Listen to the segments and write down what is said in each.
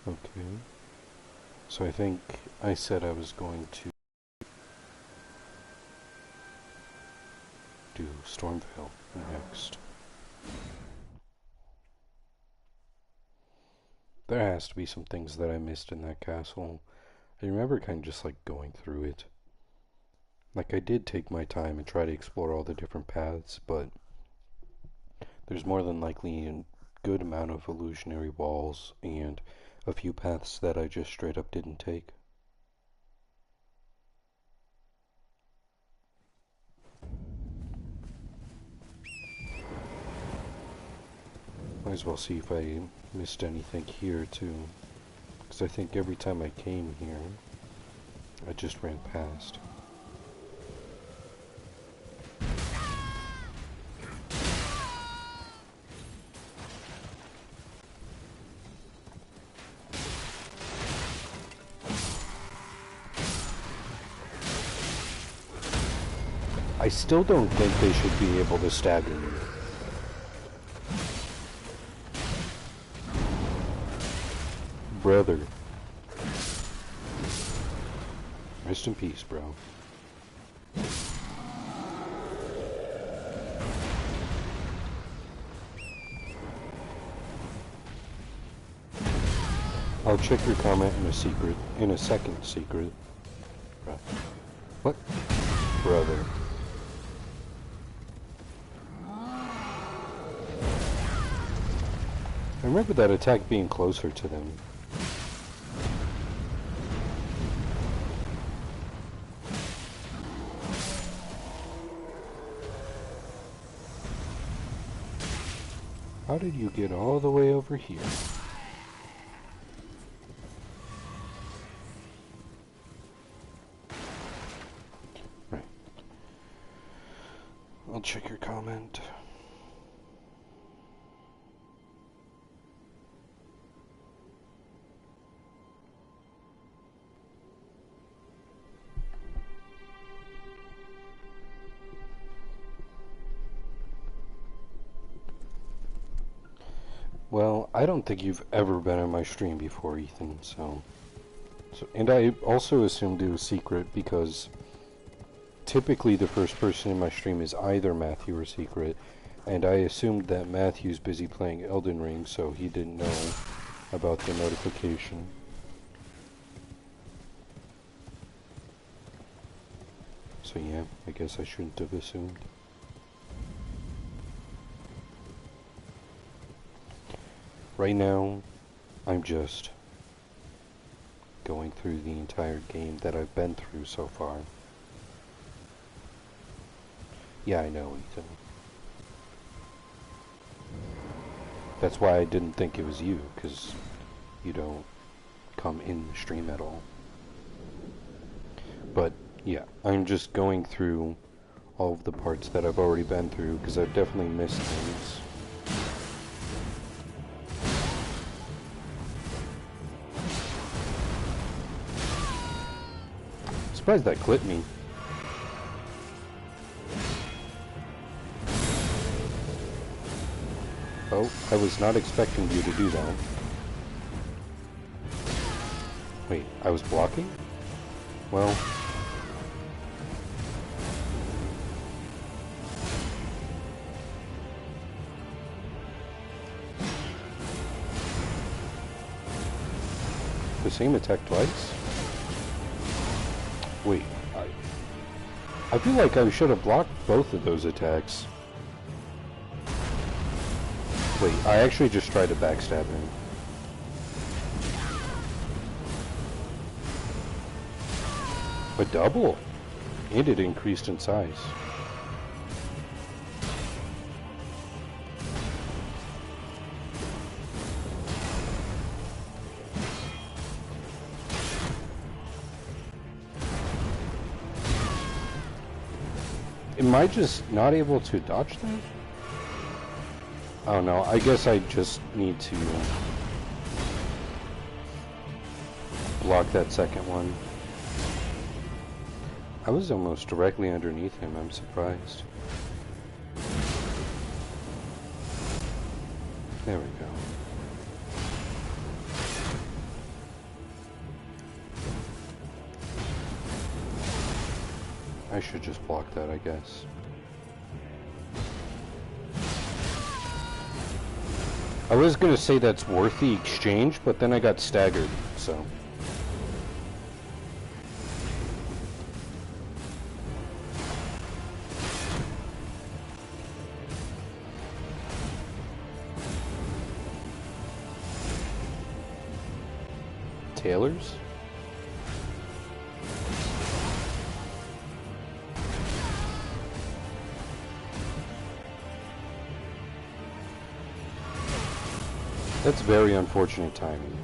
Okay. So I think I said I was going to do Stormvale next. There has to be some things that I missed in that castle. I remember kind of just like going through it. Like I did take my time and try to explore all the different paths, but there's more than likely a good amount of illusionary walls and a few paths that I just straight up didn't take. Might as well see if I missed anything here too, because I think every time I came here, I just ran past. I still don't think they should be able to stab you. Brother. Rest in peace, bro. I'll check your comment in a second secret. What? Brother. I remember that attack being closer to them. How did you get all the way over here? Right. I'll check your comment. Well, I don't think you've ever been on my stream before, Ethan, so and I also assumed it was secret because typically the first person in my stream is either Matthew or Secret, and I assumed that Matthew's busy playing Elden Ring, so he didn't know about the notification. So yeah, I guess I shouldn't have assumed. Right now, I'm just going through the entire game that I've been through so far. Yeah, I know, Ethan. That's why I didn't think it was you, because you don't come in the stream at all. But, yeah, I'm just going through all of the parts that I've already been through, because I've definitely missed things. Surprised that clipped me. Oh, I was not expecting you to do that. Wait, I was blocking? Well... the same attack twice? Wait, I feel like I should have blocked both of those attacks. Wait, I actually just tried to backstab him. A double! And it increased in size. Am I just not able to dodge that? Oh no, I guess I just need to block that second one. I was almost directly underneath him, I'm surprised. There we go. I should just block that, I guess. I was gonna say that's worth the exchange, but then I got staggered, so... Taylor's? That's very unfortunate timing.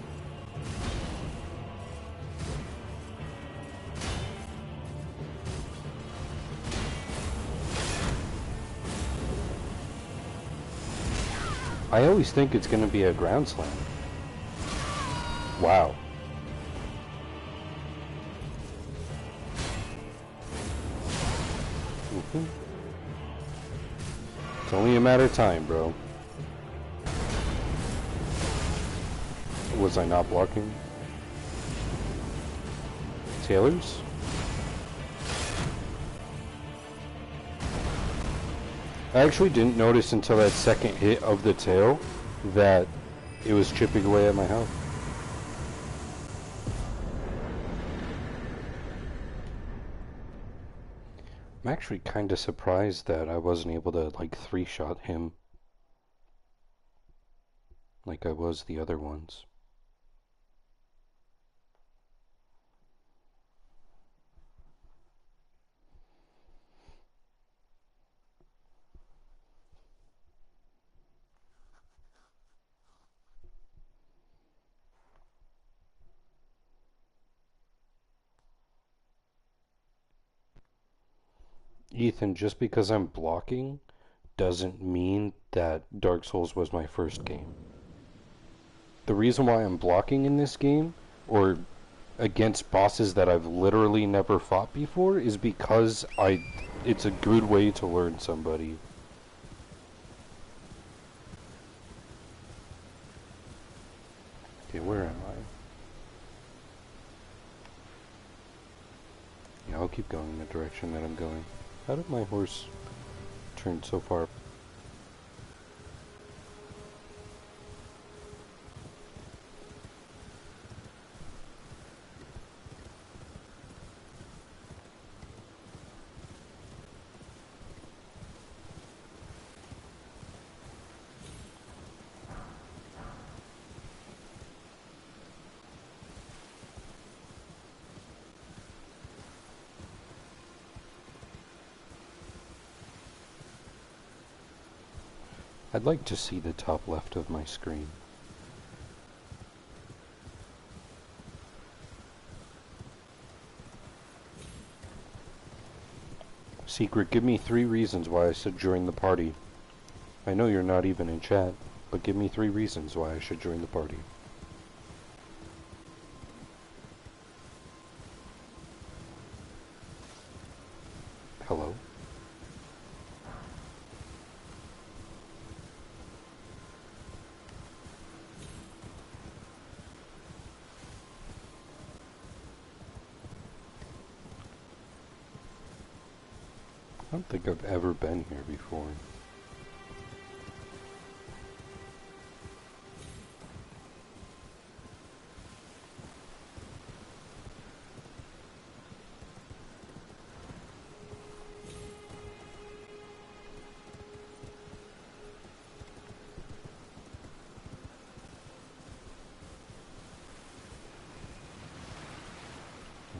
I always think it's going to be a ground slam. Wow. It's only a matter of time, bro. Was I not blocking? Taylor's? I actually didn't notice until that second hit of the tail that it was chipping away at my health. I'm actually kind of surprised that I wasn't able to, like, 3-shot him like I was the other ones. Ethan, just because I'm blocking doesn't mean that Dark Souls was my first game. The reason why I'm blocking in this game, or against bosses that I've literally never fought before, is because it's a good way to learn somebody. Okay, where am I? Yeah, I'll keep going in the direction that I'm going. How did my horse turn so far? I'd like to see the top left of my screen. Secret, give me 3 reasons why I should join the party. I know you're not even in chat, but give me 3 reasons why I should join the party. Hello? I don't think I've ever been here before.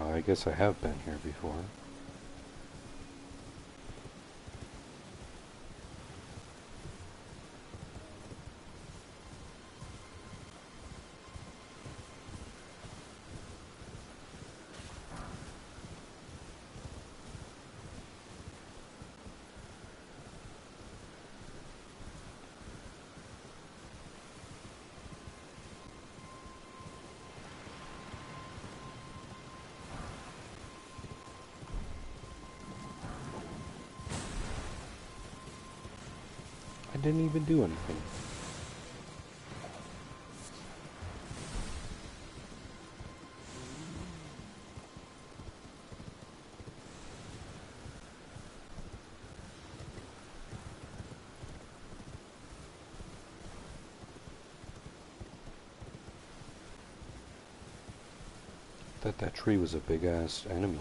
I guess I have been here before. I didn't even do anything. Thought that tree was a big-ass enemy.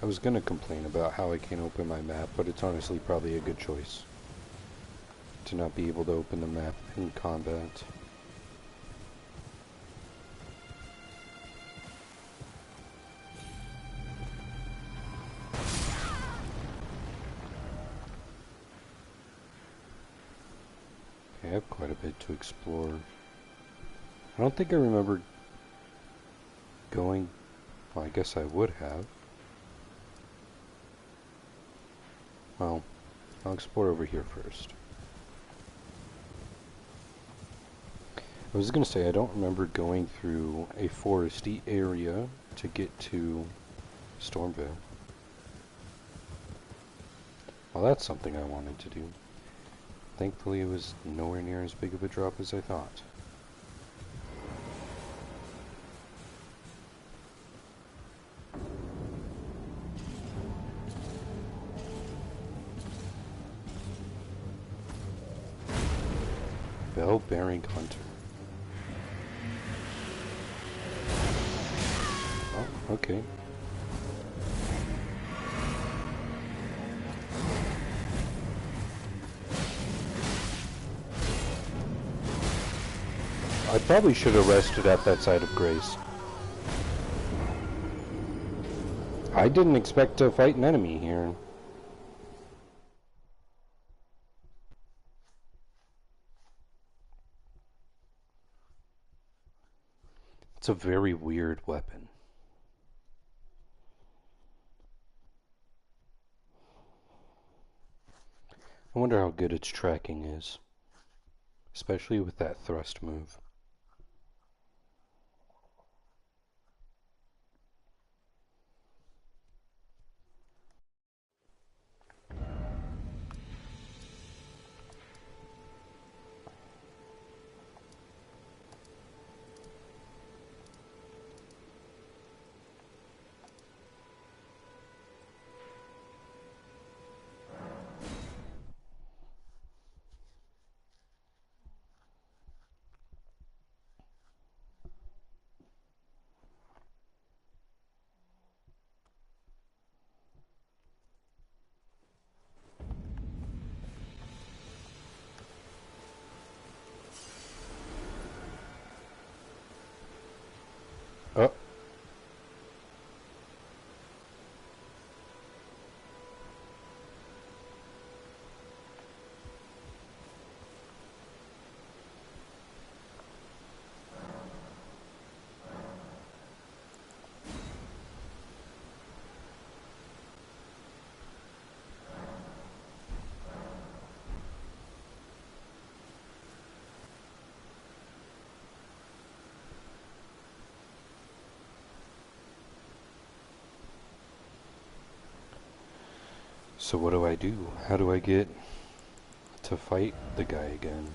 I was gonna complain about how I can't open my map, but it's honestly probably a good choice to not be able to open the map in combat. Okay, I have quite a bit to explore. I don't think I remember going... Well, I guess I would have. Well, I'll explore over here first. I was gonna say, I don't remember going through a foresty area to get to Stormvale. Well, that's something I wanted to do. Thankfully, it was nowhere near as big of a drop as I thought. Bell-bearing hunter. Oh, okay. I probably should have rested at that side of Grace. I didn't expect to fight an enemy here. It's a very weird weapon. I wonder how good its tracking is, especially with that thrust move. Oh. So what do I do? How do I get to fight the guy again?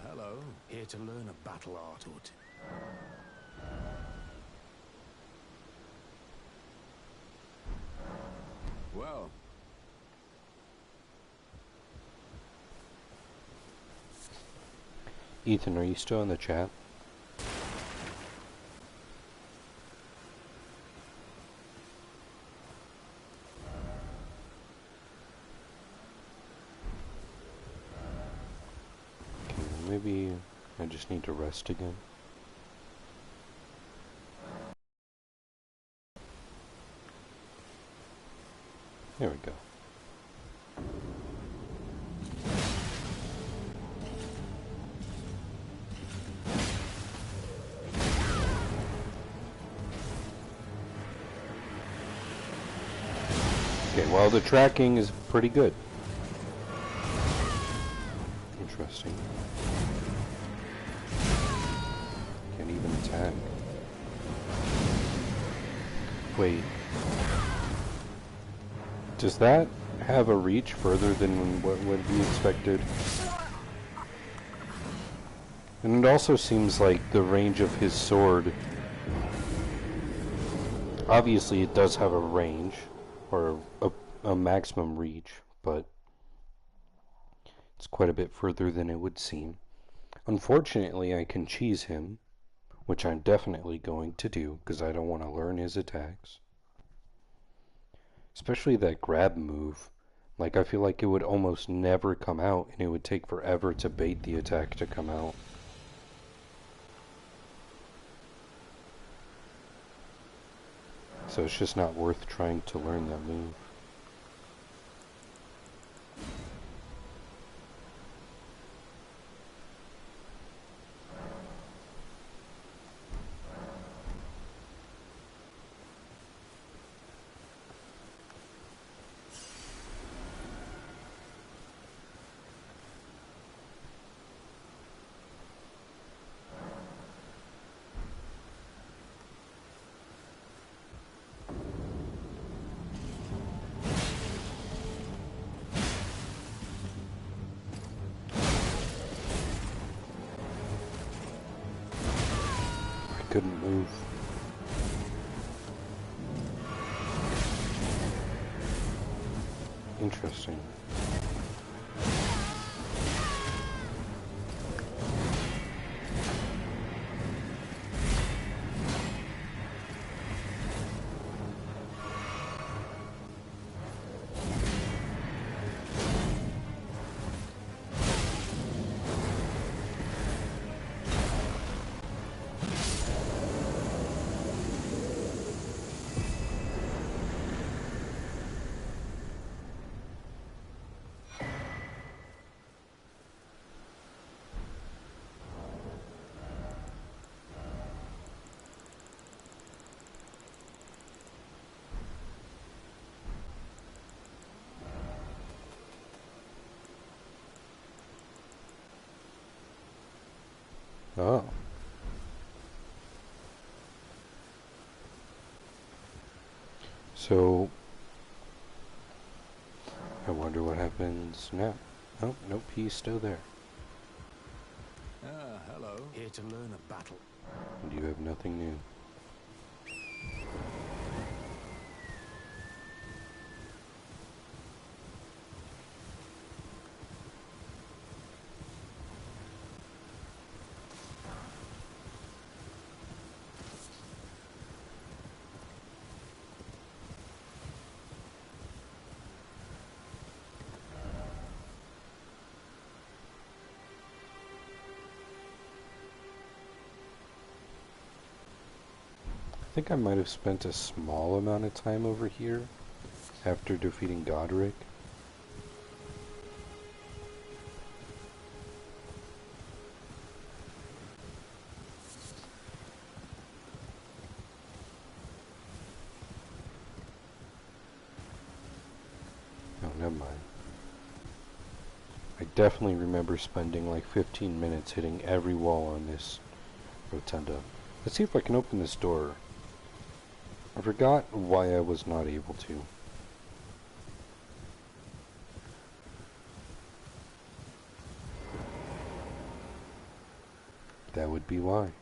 Hello. Here to learn a battle art or two. Well. Ethan, are you still in the chat? Okay, maybe I just need to rest again. There we go. Okay, well, the tracking is pretty good. Interesting. Wait. Does that have a reach further than what would be expected? And it also seems like the range of his sword... Obviously it does have a range, or a maximum reach, but it's quite a bit further than it would seem. Unfortunately, I can cheese him, which I'm definitely going to do, because I don't want to learn his attacks. Especially that grab move. Like, I feel like it would almost never come out, and it would take forever to bait the attack to come out. So it's just not worth trying to learn that move. Couldn't move. Interesting. Oh. So, I wonder what happens now. Oh, nope, he's still there. Ah, hello. Here to learn a battle. And you have nothing new. I think I might have spent a small amount of time over here after defeating Godric. Oh, never mind. I definitely remember spending like 15 minutes hitting every wall on this rotunda. Let's see if I can open this door. I forgot why I was not able to. That would be why.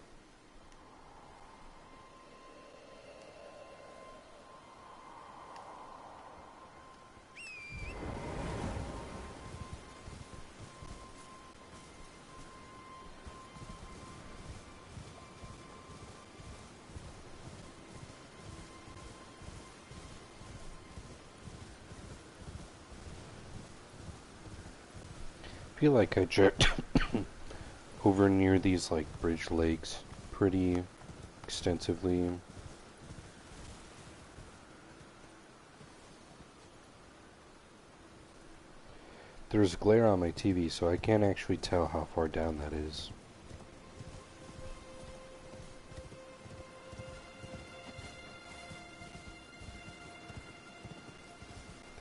I feel like I jerked over near these like bridge lakes pretty extensively. There's glare on my TV, so I can't actually tell how far down that is.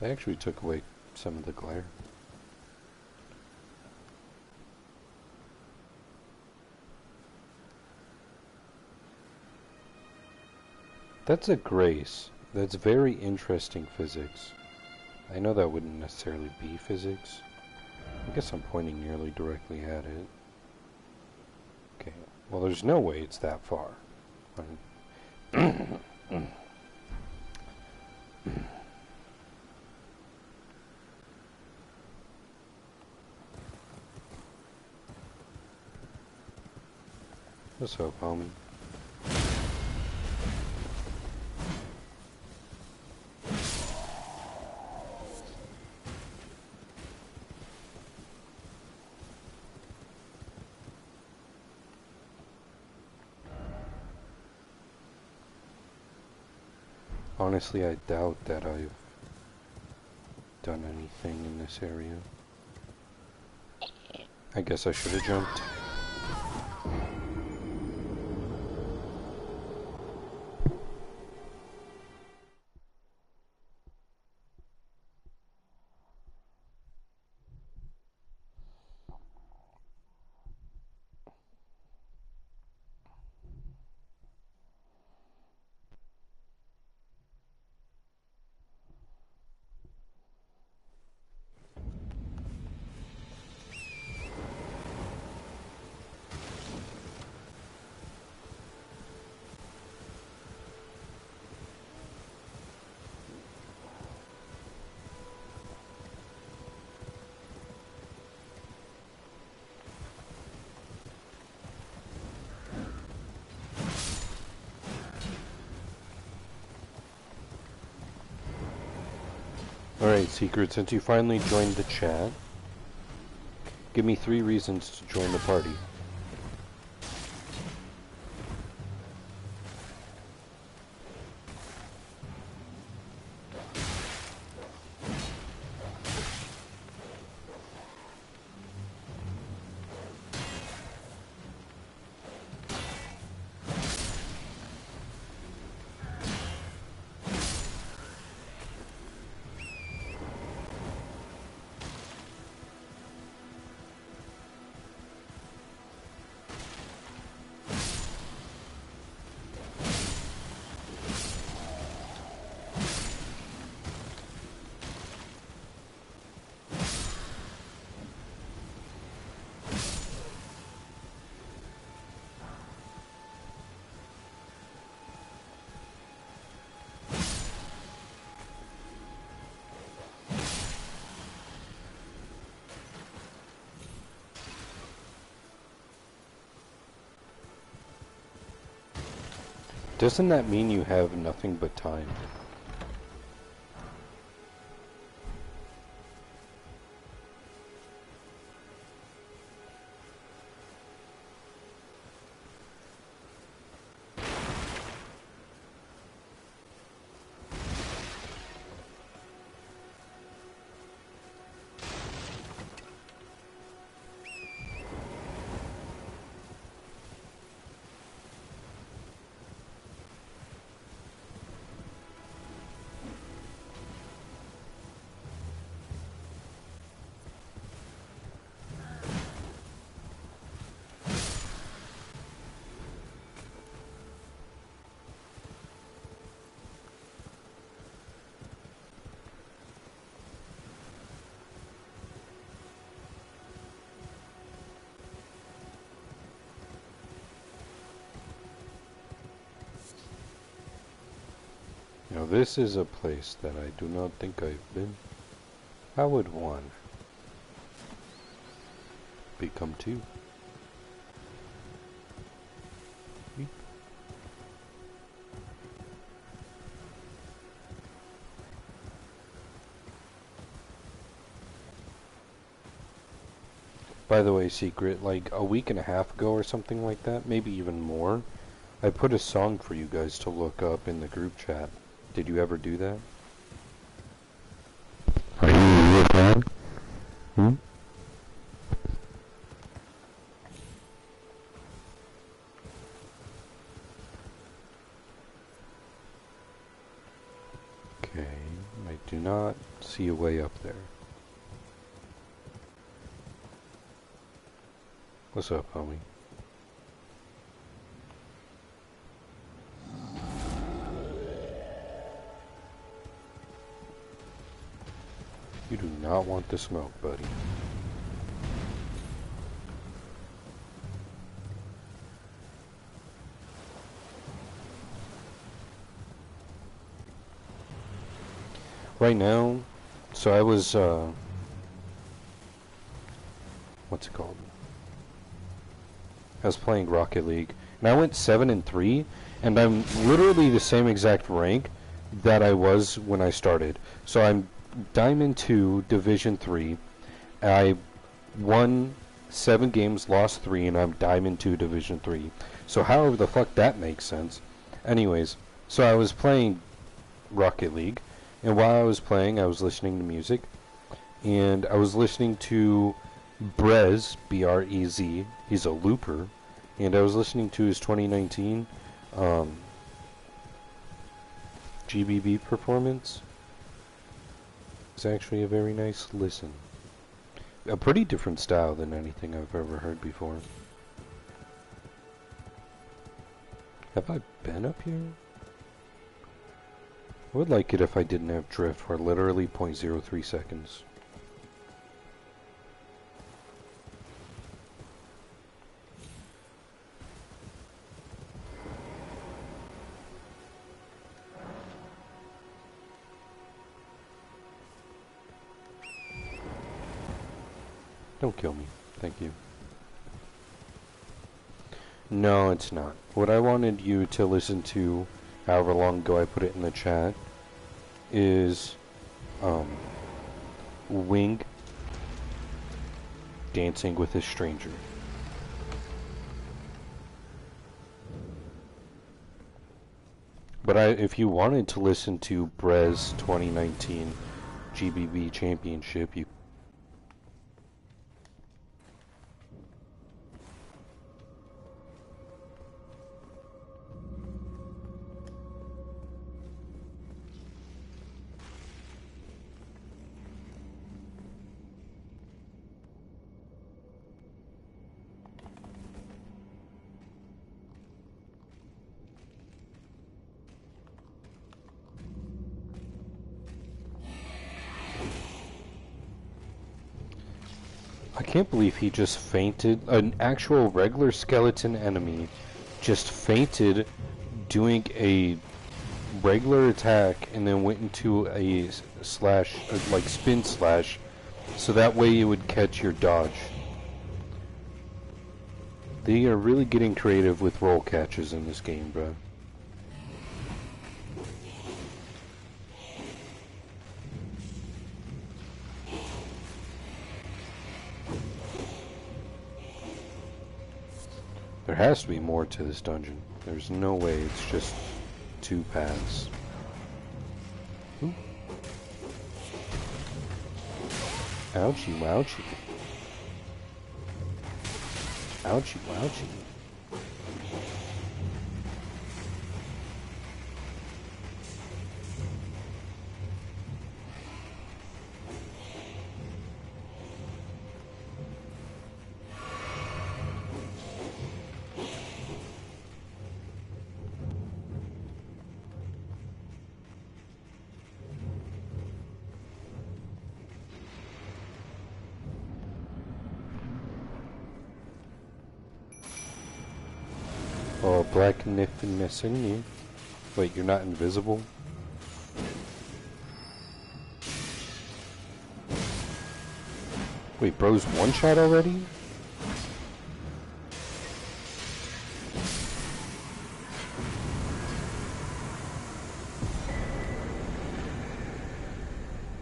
They actually took away some of the glare. That's a grace. That's very interesting physics. I know that wouldn't necessarily be physics. I guess I'm pointing nearly directly at it. Okay, well there's no way it's that far. What's up, homie? Honestly, I doubt that I've done anything in this area. I guess I should have jumped. Alright, Secret, since you finally joined the chat, give me 3 reasons to join the party. Doesn't that mean you have nothing but time? Now this is a place that I do not think I've been. How would 1 become 2? Beep. By the way, Secret, like a week and a half ago or something like that, maybe even more, I put a song for you guys to look up in the group chat. Did you ever do that? Are you a real fan? Hmm? Okay, I do not see a way up there. What's up, homie? You do not want the smoke, buddy. Right now, so I was, what's it called? I was playing Rocket League, and I went 7-3, and I'm literally the same exact rank that I was when I started. So I'm Diamond 2, Division 3. I won 7 games, lost 3, and I'm Diamond 2, Division 3. So however the fuck that makes sense. Anyways, so I was playing Rocket League, and while I was playing, I was listening to music, and I was listening to Brez, B-R-E-Z. He's a looper, and I was listening to his 2019 GBB performance. It's actually a very nice listen. A pretty different style than anything I've ever heard before. Have I been up here? I would like it if I didn't have drift for literally 0.03 seconds. Don't kill me. Thank you. No, it's not. What I wanted you to listen to, however long ago I put it in the chat, is Wing dancing with a stranger. But if you wanted to listen to Brez 2019 GBB Championship, you I can't believe he just fainted. An actual regular skeleton enemy just fainted doing a regular attack and then went into a slash, like spin slash, so that way it would catch your dodge. They are really getting creative with roll catches in this game, bro. There has to be more to this dungeon. There's no way it's just 2 paths. Ooh. Ouchie wouchie. Ouchie wouchie. Oh, black niffiness in you. Wait, you're not invisible? Wait, bro's one shot already?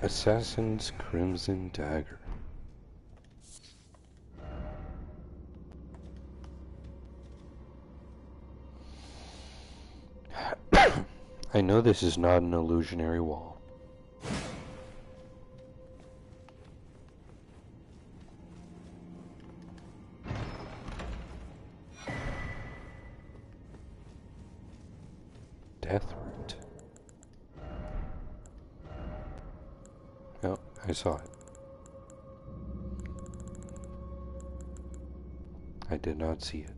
Assassin's Crimson Dagger. I know this is not an illusionary wall. Death root. Oh, I saw it. I did not see it.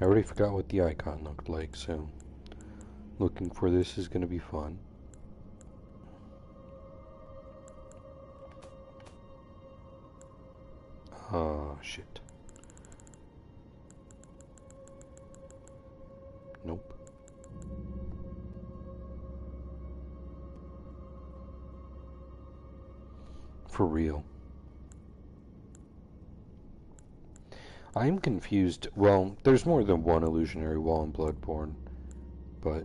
I already forgot what the icon looked like, so looking for this is going to be fun. Ah, shit. Nope. For real. I'm confused. Well, there's more than one illusionary wall in Bloodborne, but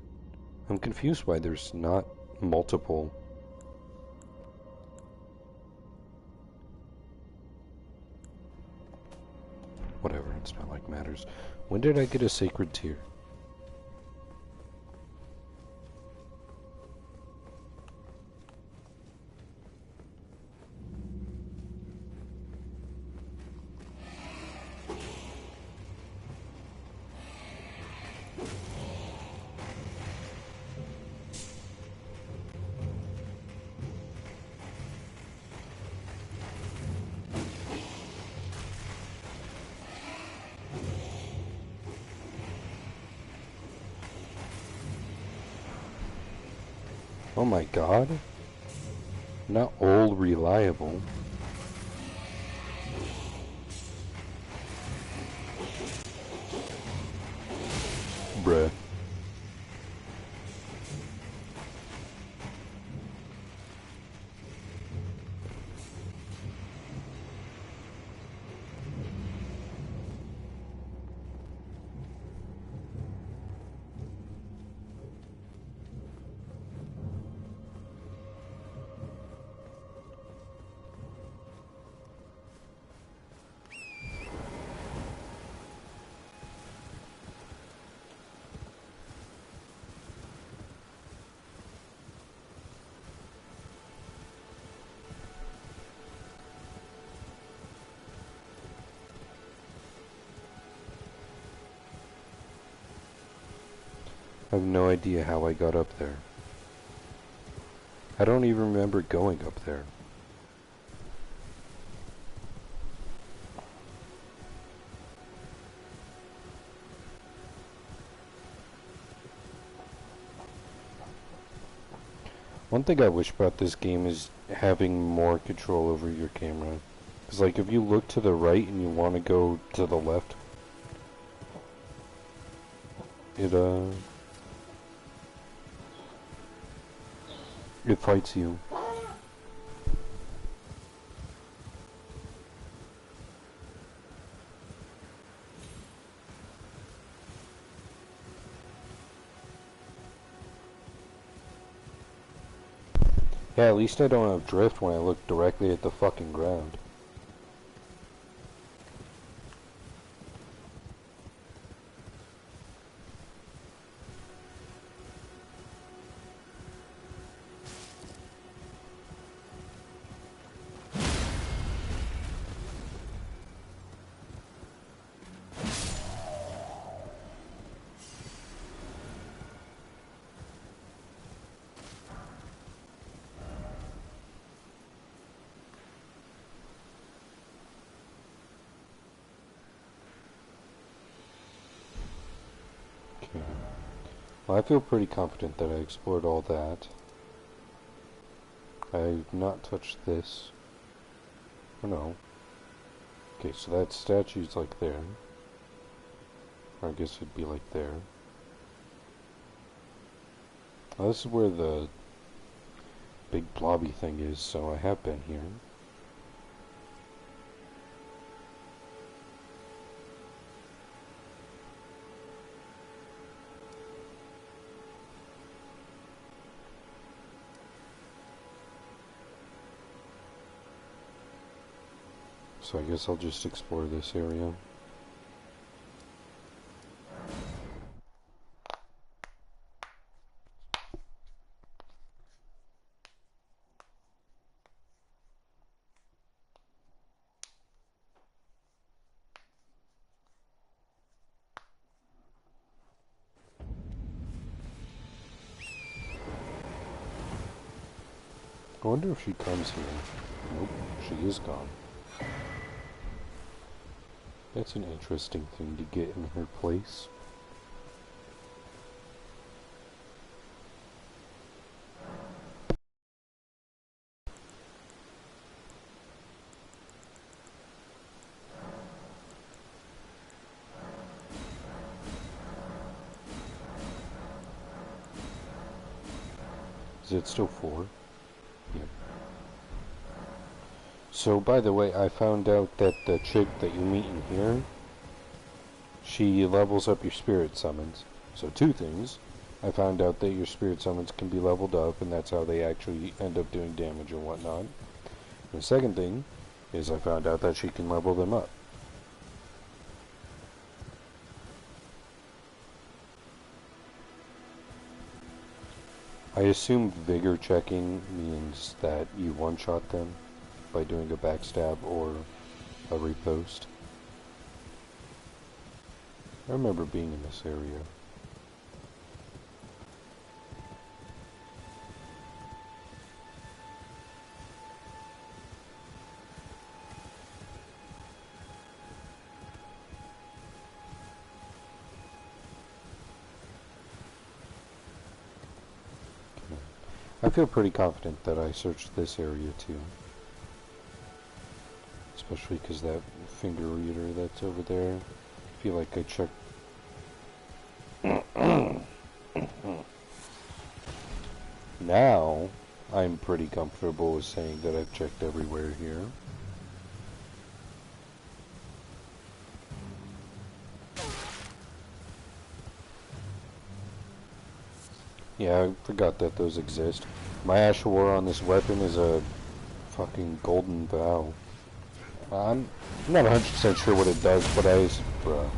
I'm confused why there's not multiple. Whatever, it's not like matters. When did I get a sacred tear? Oh my god. Not old reliable. Bruh. I have no idea how I got up there. I don't even remember going up there. One thing I wish about this game is having more control over your camera. Because, like, if you look to the right and you want to go to the left, it fights you. Yeah, at least I don't have drift when I look directly at the fucking ground. Okay. Well, I feel pretty confident that I explored all that. I've not touched this. Oh no. Okay, so that statue's like there. Or I guess it'd be like there. Well, this is where the big blobby thing is, so I have been here. So I guess I'll just explore this area. I wonder if she comes here. Nope, she is gone. That's an interesting thing to get in her place. Is it still 4? Yep. So, by the way, I found out that the chick that you meet in here, she levels up your spirit summons. So 2 things. I found out that your spirit summons can be leveled up, and that's how they actually end up doing damage and whatnot. And the second thing is I found out that she can level them up. I assume vigor checking means that you one-shot them by doing a backstab or a repost. I remember being in this area. I feel pretty confident that I searched this area too. Especially because that finger reader that's over there, I feel like I checked. Now, I'm pretty comfortable with saying that I've checked everywhere here. Yeah, I forgot that those exist. My Ash War on this weapon is a fucking golden vow. I'm not 100% sure what it does, but bruh.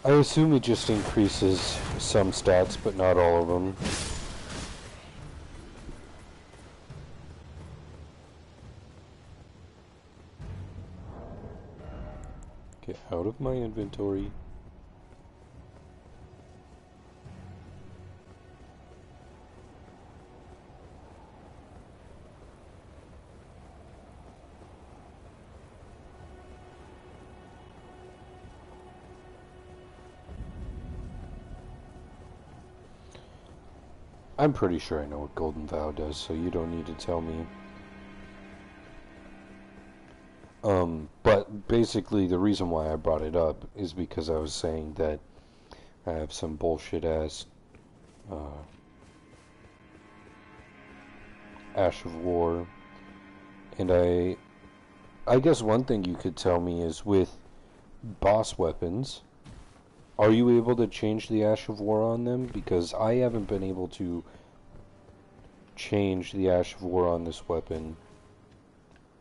I assume it just increases some stats, but not all of them. Get out of my inventory. I'm pretty sure I know what Golden Vow does, so you don't need to tell me. But basically the reason why I brought it up is because I was saying that I have some bullshit ass Ash of War, and I guess one thing you could tell me is with boss weapons, are you able to change the Ash of War on them? Because I haven't been able to change the Ash of War on this weapon,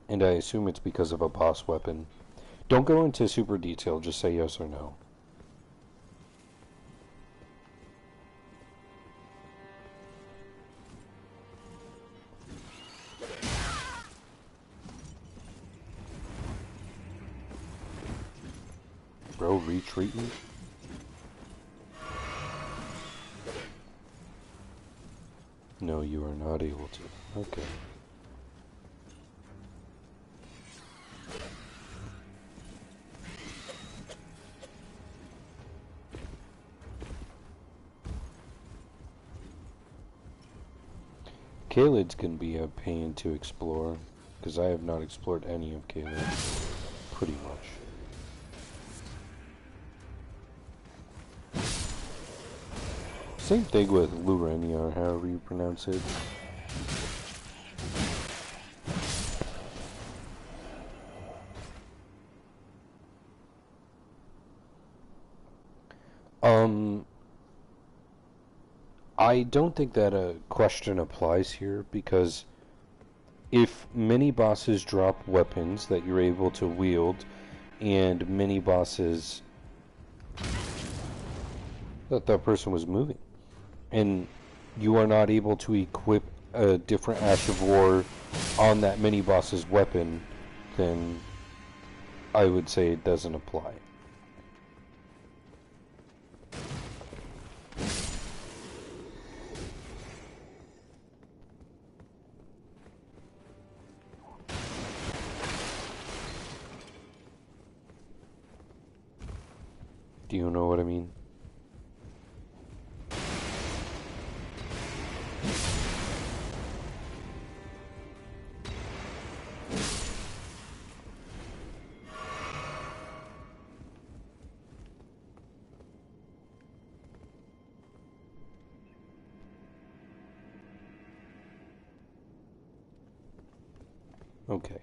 and I assume it's because of a boss weapon. Don't go into super detail, just say yes or no. Bro, retreating? No, you are not able to. Okay. Caelid's can be a pain to explore, because I have not explored any of Caelid, pretty much. Same thing with Lurenia, however you pronounce it. I don't think that a question applies here, because if mini bosses drop weapons that you're able to wield, and mini bosses that person was moving, and you are not able to equip a different Ash of War on that mini boss's weapon, then I would say it doesn't apply. Do you know what I mean? Okay.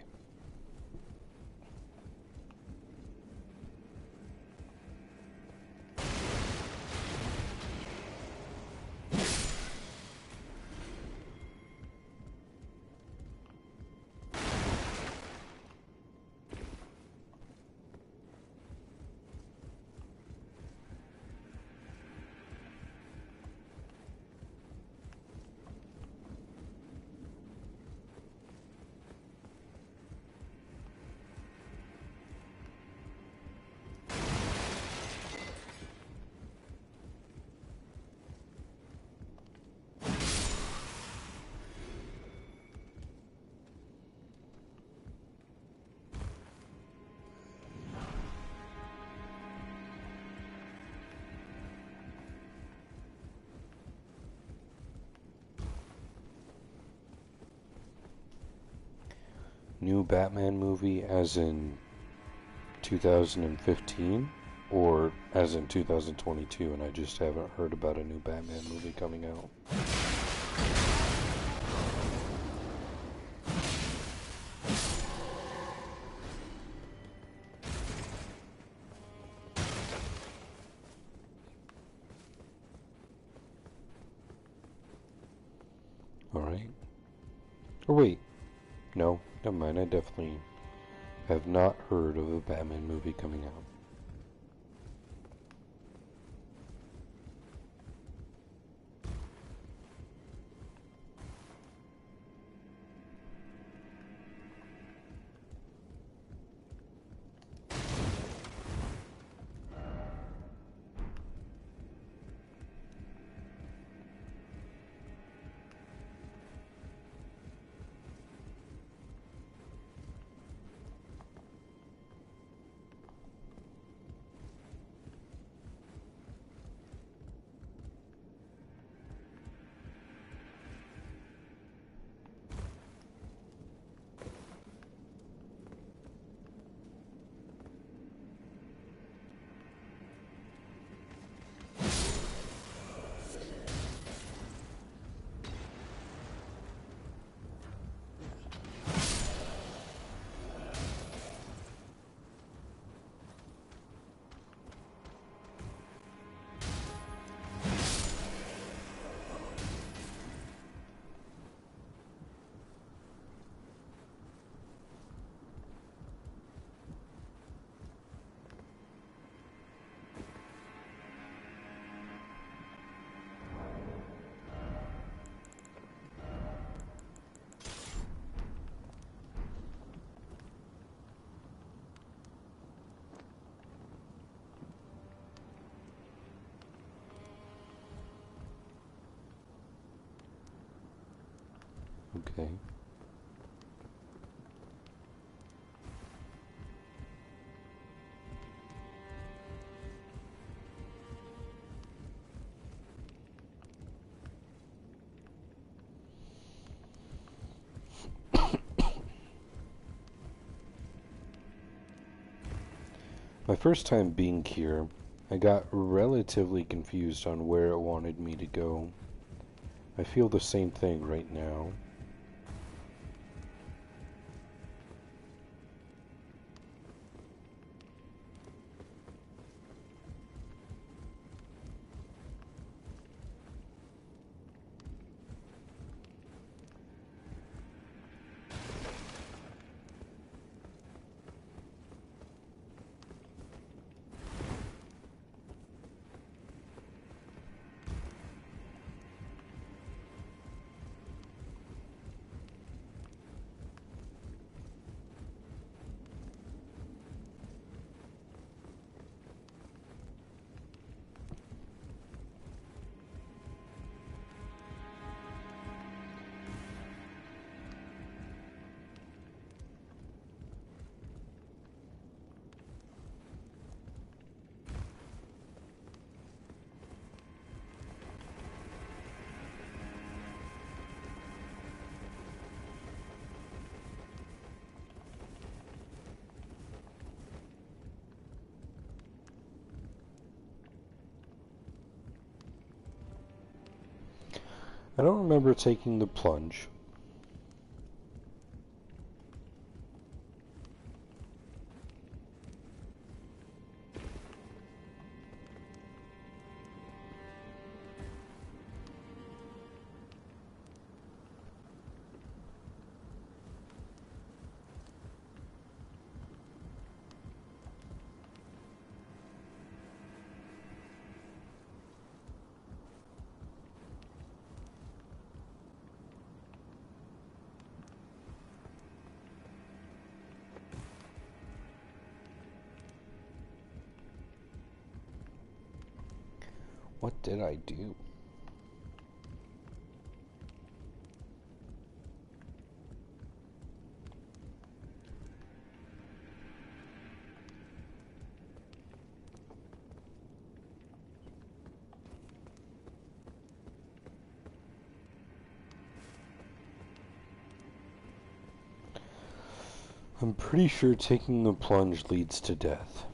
New Batman movie as in 2015 or as in 2022 and I just haven't heard about a new Batman movie coming out. Alright. Oh wait. No, never mind. I definitely have not heard of a Batman movie coming out. Okay. My first time being here, I got relatively confused on where it wanted me to go. I feel the same thing right now. I don't remember taking the plunge. What did I do? I'm pretty sure taking the plunge leads to death.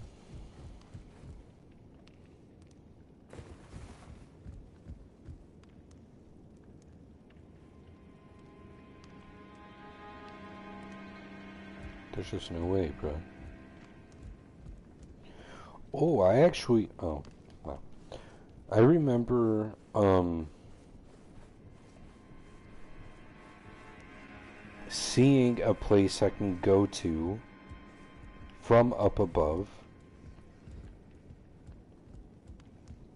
There's just no way, bro. Oh, I actually... Oh, wow. I remember, seeing a place I can go to from up above,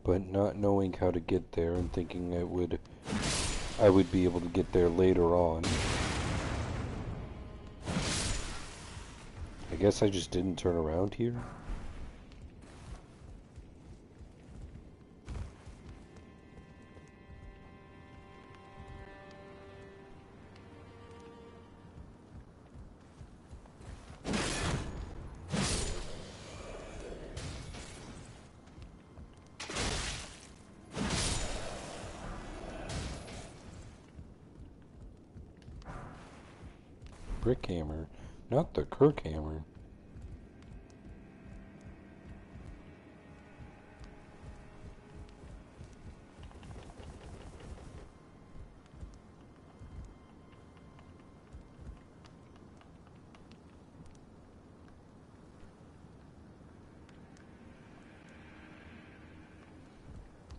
but not knowing how to get there and thinking I would be able to get there later on. I guess I just didn't turn around here. Brick hammer, not the Kirk hammer.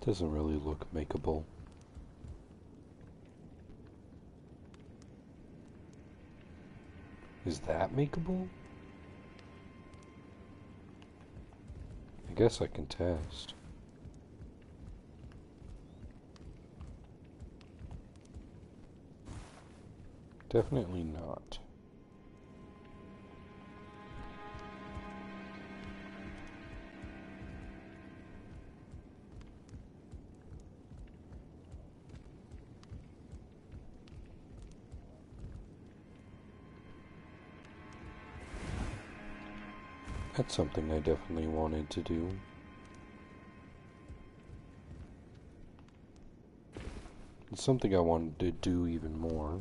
Doesn't really look makeable. Is that makeable? I guess I can test. Definitely not. That's something I definitely wanted to do. It's something I wanted to do even more.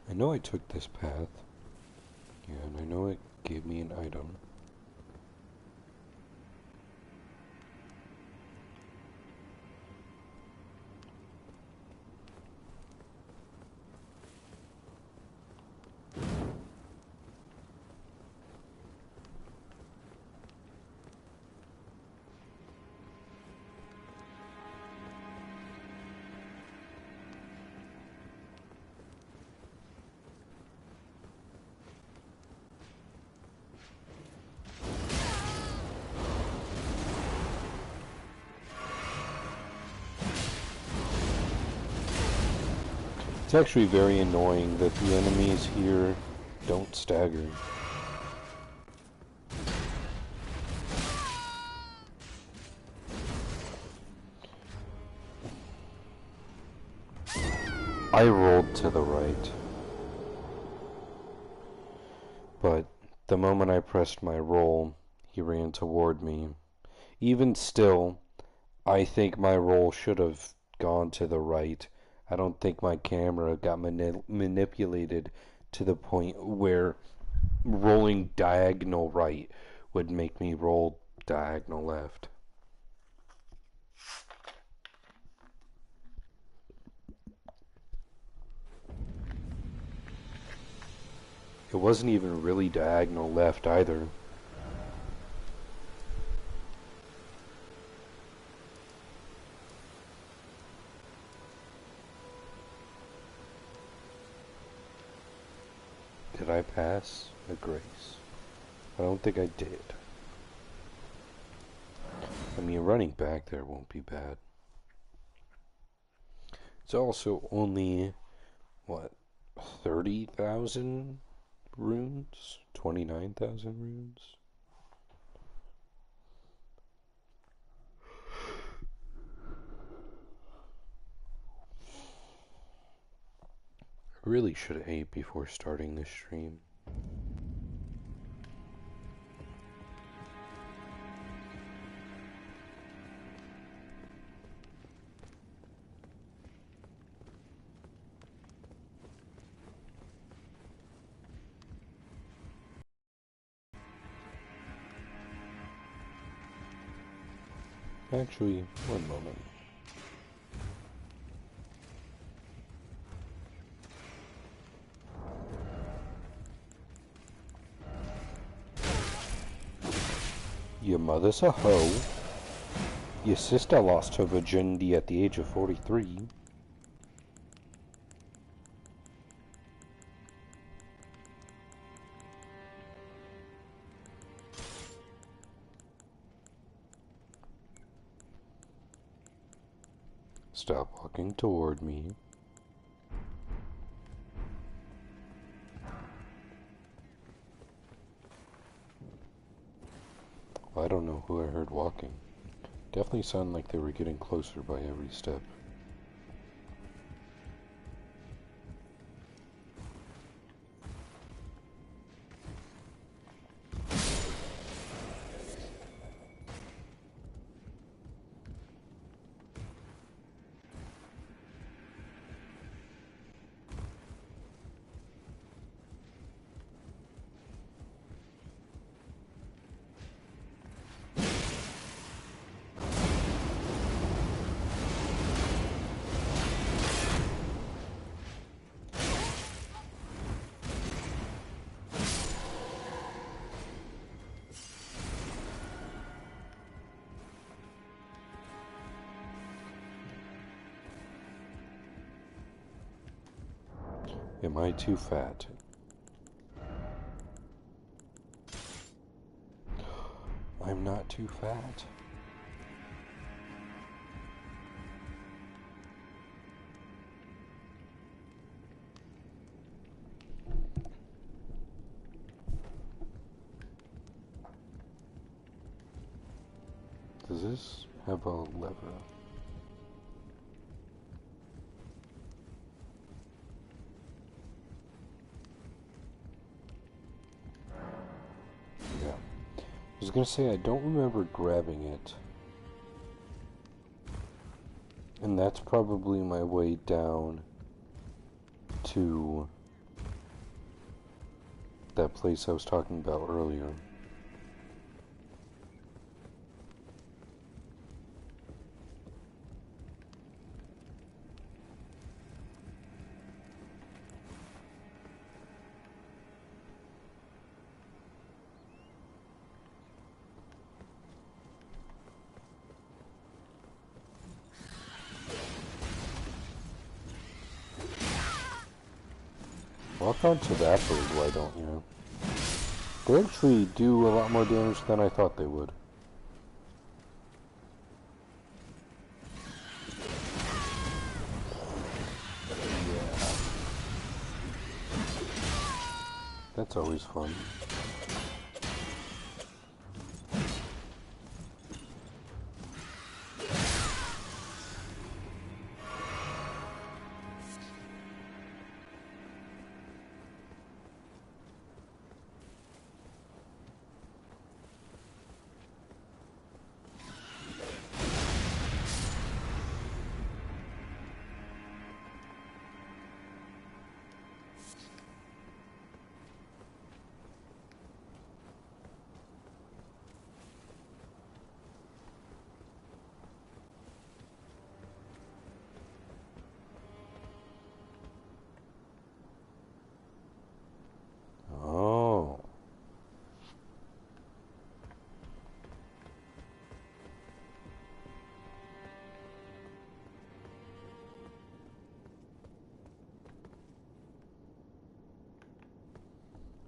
I know I took this path. Yeah, and I know it gave me an item. It's actually very annoying that the enemies here don't stagger. I rolled to the right, but the moment I pressed my roll, he ran toward me. Even still, I think my roll should have gone to the right. I don't think my camera got manipulated to the point where rolling diagonal right would make me roll diagonal left. It wasn't even really diagonal left either. Did I pass a grace? I don't think I did. I mean, running back there won't be bad. It's also only, what, 30,000 runes? 29,000 runes? I really should have ate before starting this stream. Actually, one moment. Your mother's a hoe. Your sister lost her virginity at the age of 43. Stop walking toward me. Well, I don't know who I heard walking. Definitely sounded like they were getting closer by every step. Am I too fat? I'm not too fat. Does this have a lever? Yeah. I was gonna say, I don't remember grabbing it. And that's probably my way down to that place I was talking about earlier. Walk onto that bird, why don't you? They actually do a lot more damage than I thought they would. Yeah. That's always fun. Oh.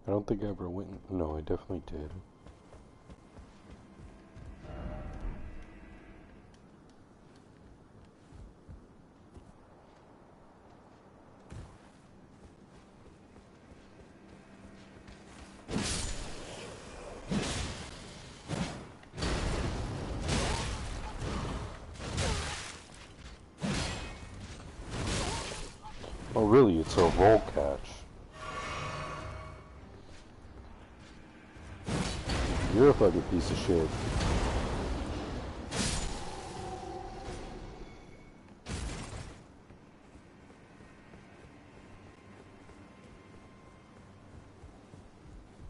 I don't think I ever went. No, I definitely did. Oh, really? It's a roll catch. You're a fucking piece of shit.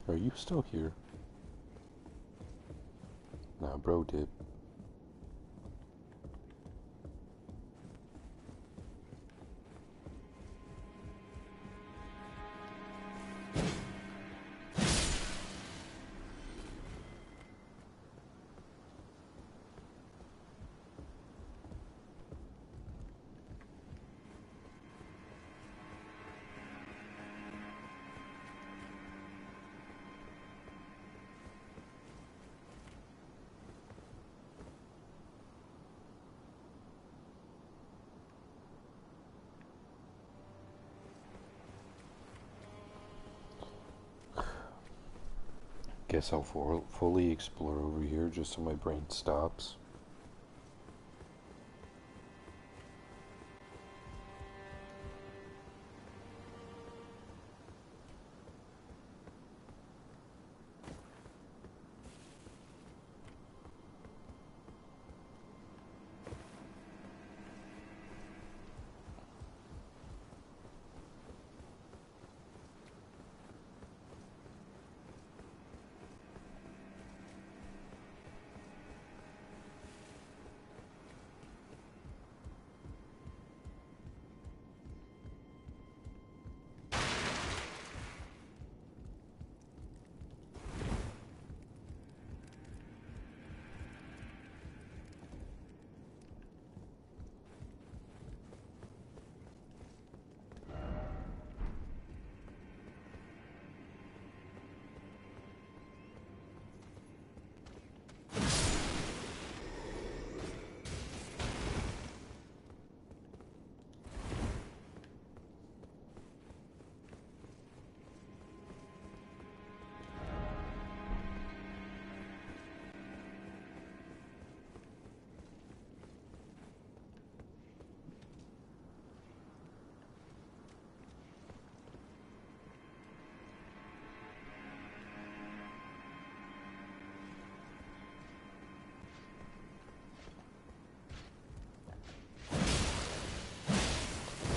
Are you still here? Nah, bro did. Guess I'll fully explore over here just so my brain stops.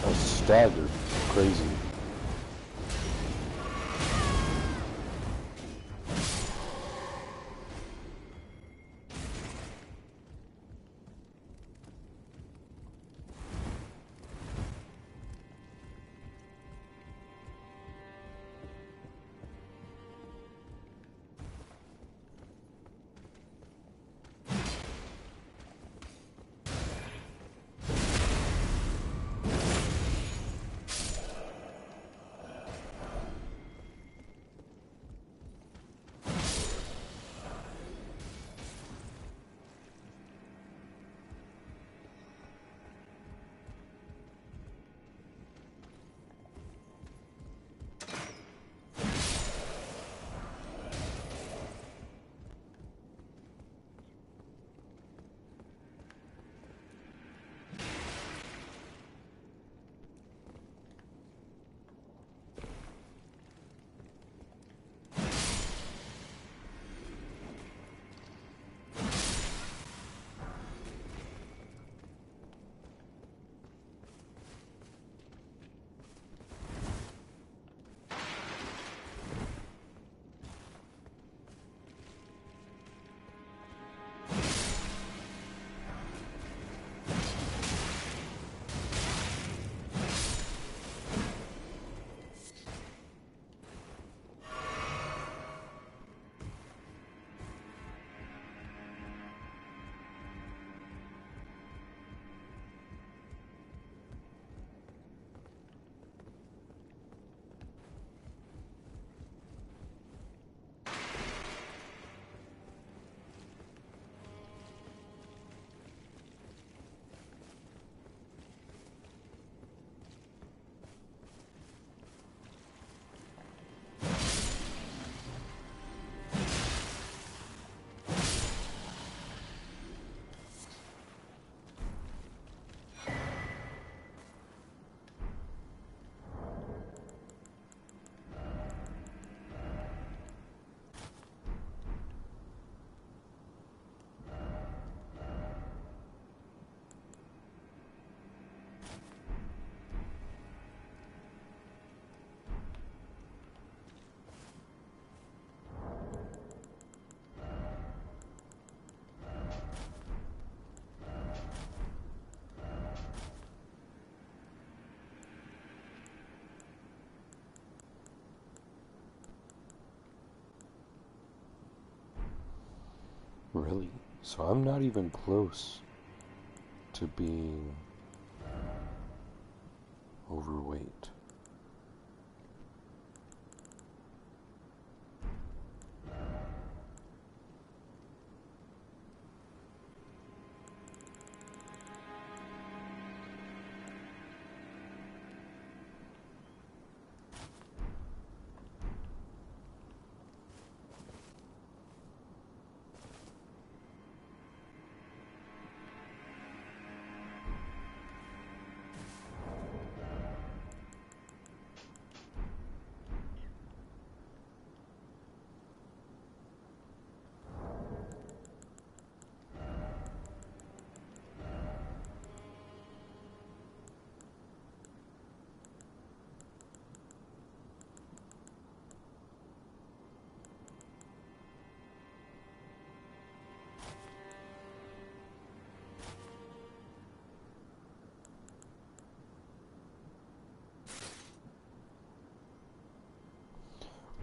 A stagger. Crazy. Really? So I'm not even close to being overweight.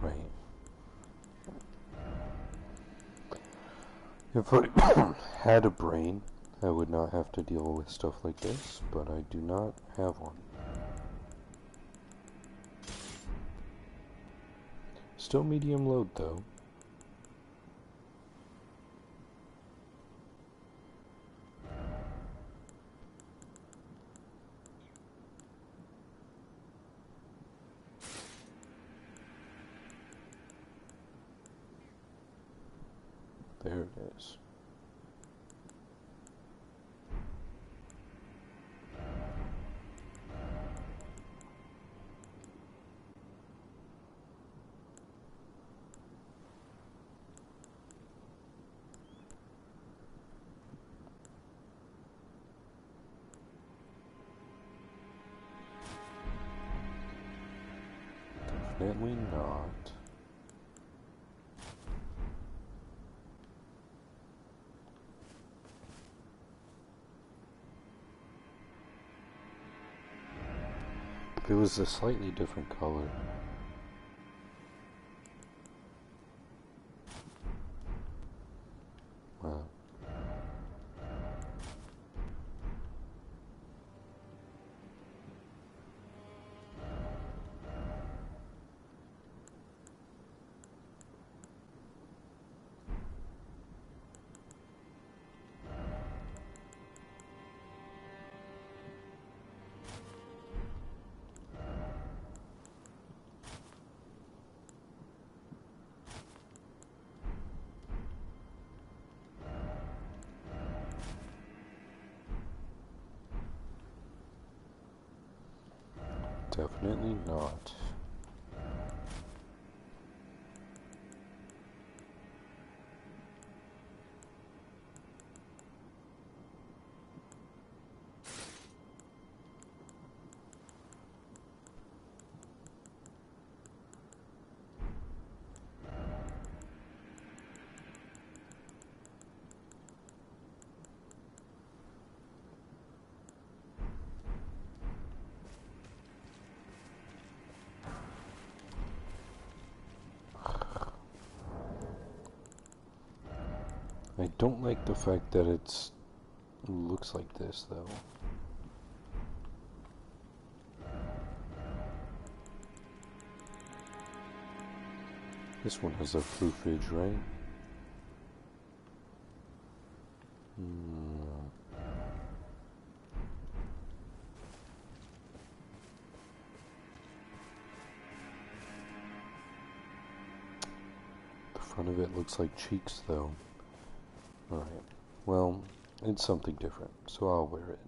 Right. If I had a brain, I would not have to deal with stuff like this, but I do not have one. Still medium load though. There it is. Definitely not. If it was a slightly different color. Wow. Definitely not. I don't like the fact that it looks like this though. This one has a proofage, right? The front of it looks like cheeks though. Alright, well, it's something different, so I'll wear it.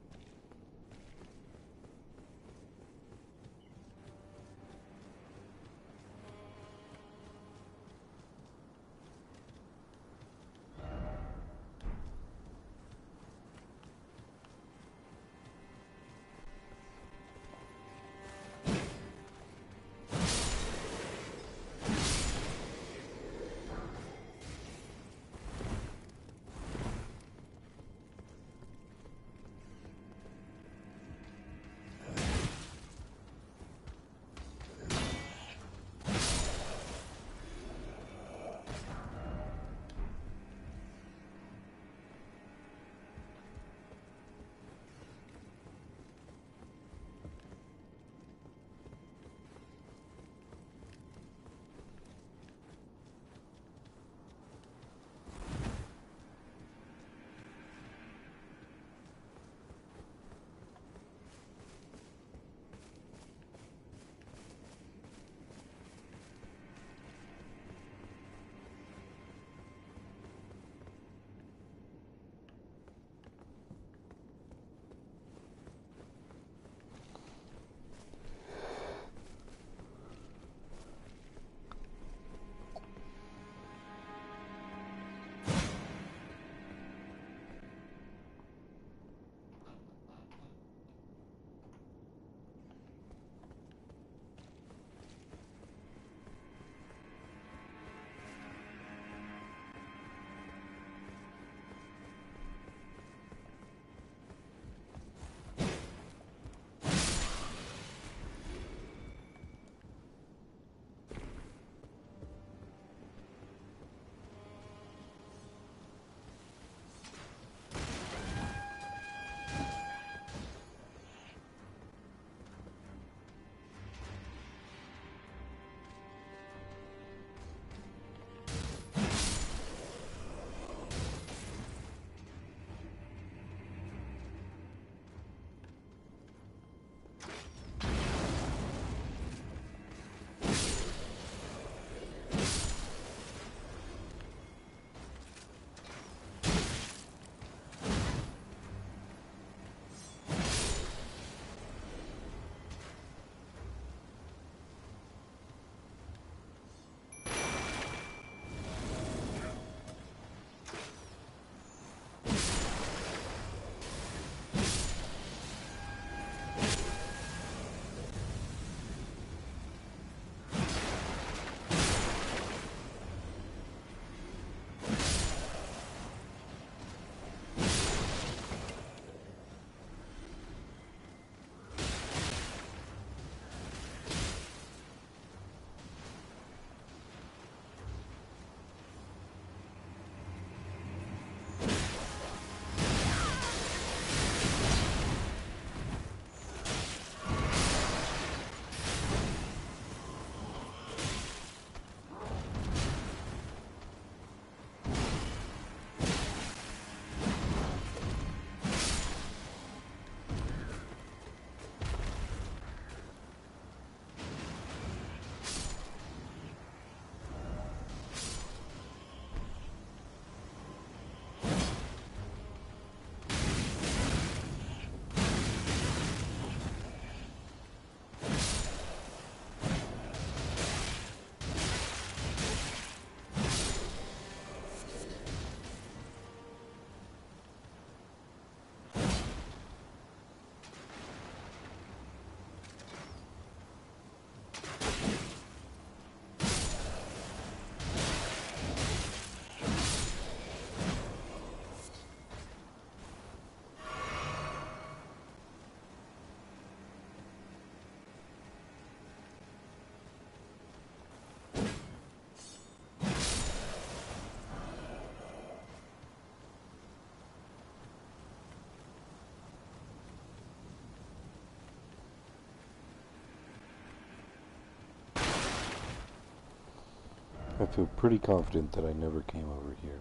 feel pretty confident that I never came over here.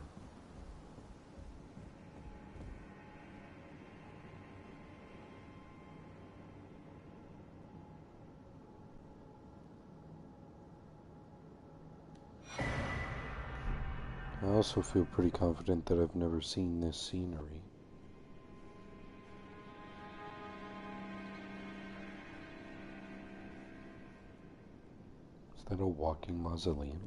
I also feel pretty confident that I've never seen this scenery. Is that a walking mausoleum?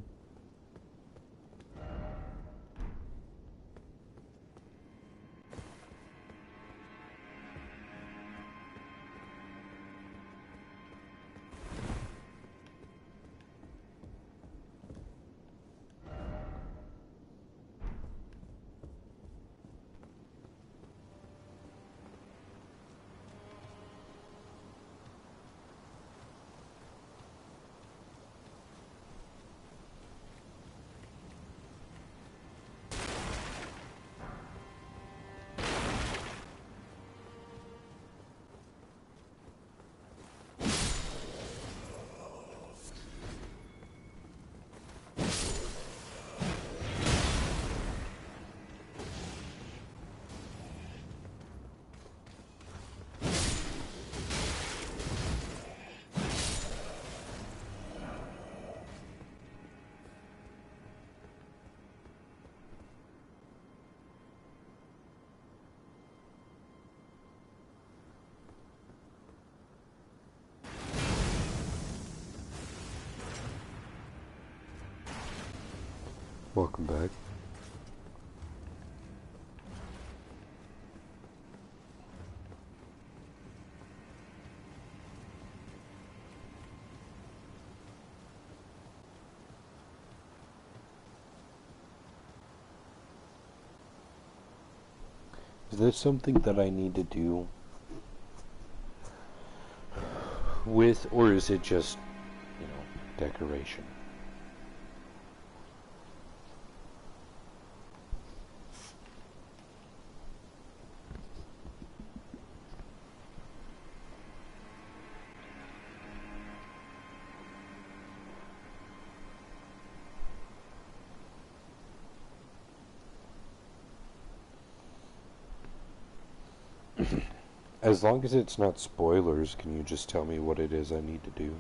Welcome back. Is there something that I need to do with, or is it just, decoration? As long as it's not spoilers, can you just tell me what it is I need to do?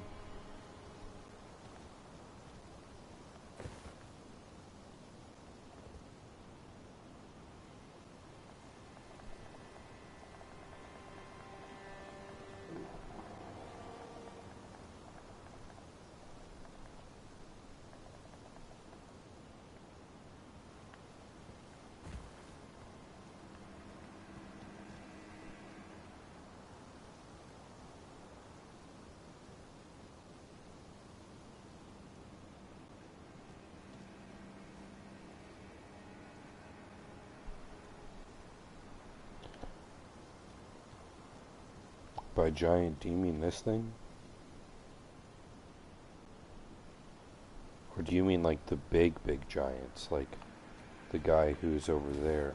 By giant, do you mean this thing? Or do you mean like the big giants, like the guy who's over there?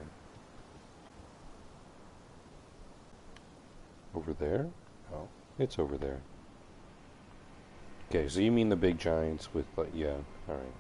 Over there? Oh, it's over there. Okay, so you mean the big giants with, like, yeah, alright.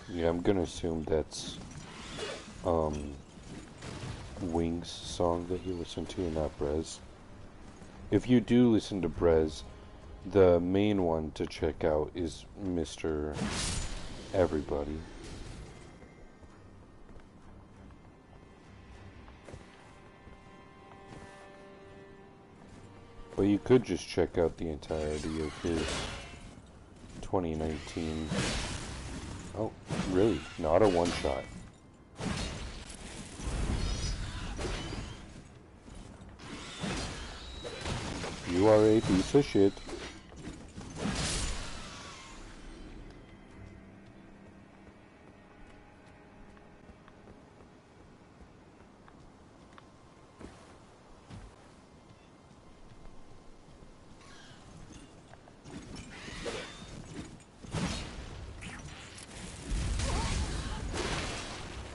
Yeah, I'm gonna assume that's Wings' song that you listen to, not Brez. If you do listen to Brez, the main one to check out is Mr. Everybody. But you could just check out the entirety of his 2019. Oh, really? Not a one-shot. You are a piece of shit.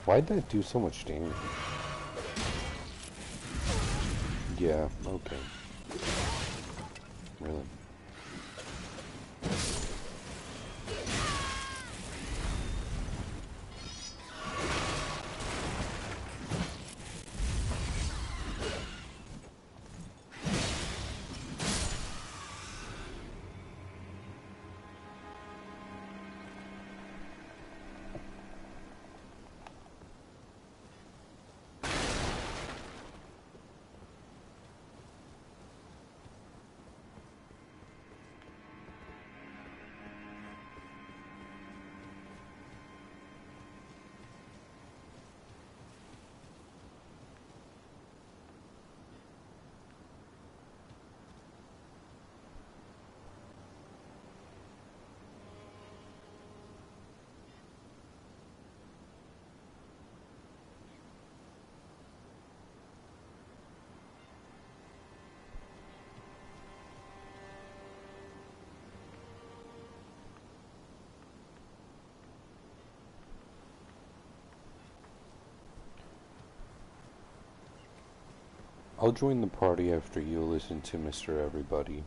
Why'd that do so much damage? Yeah, okay. Really? I'll join the party after you listen to Mr. Everybody.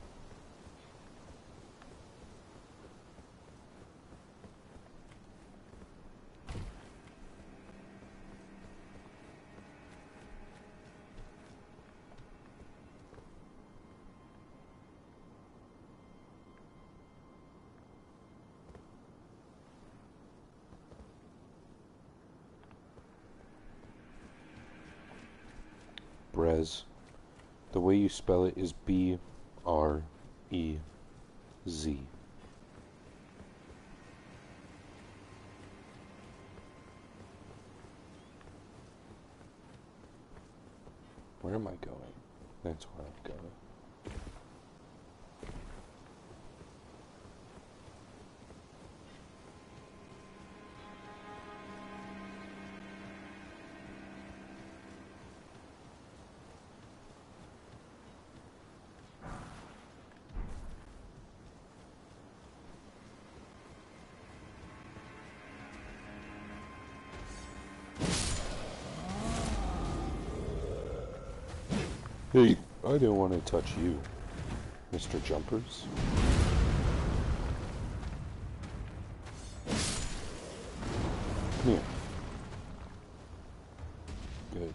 Brez. The way you spell it is B-R-E-Z. Where am I going? That's where I'm going. Hey, I didn't want to touch you, Mr. Jumpers. Come here. Good.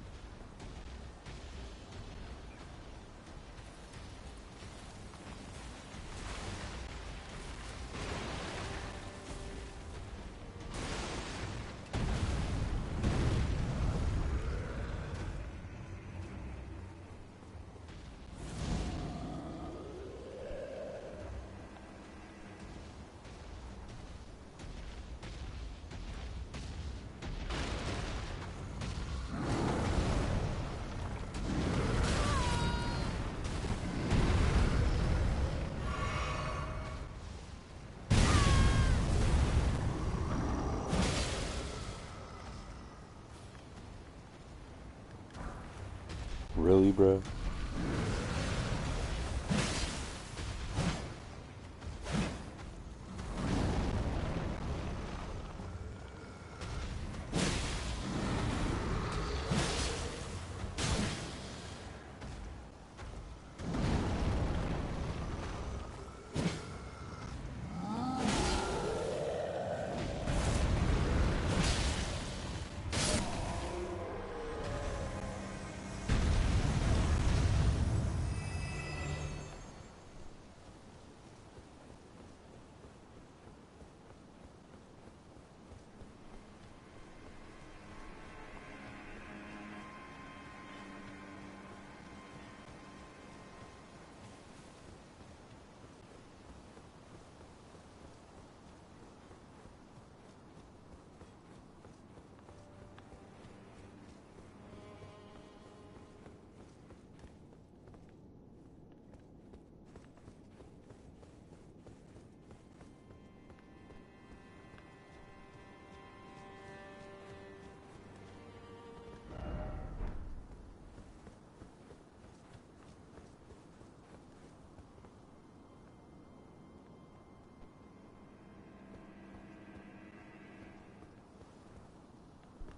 Really, bro?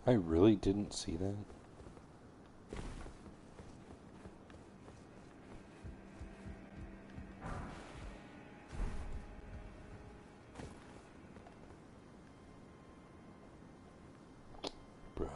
I really didn't see that. Bruh.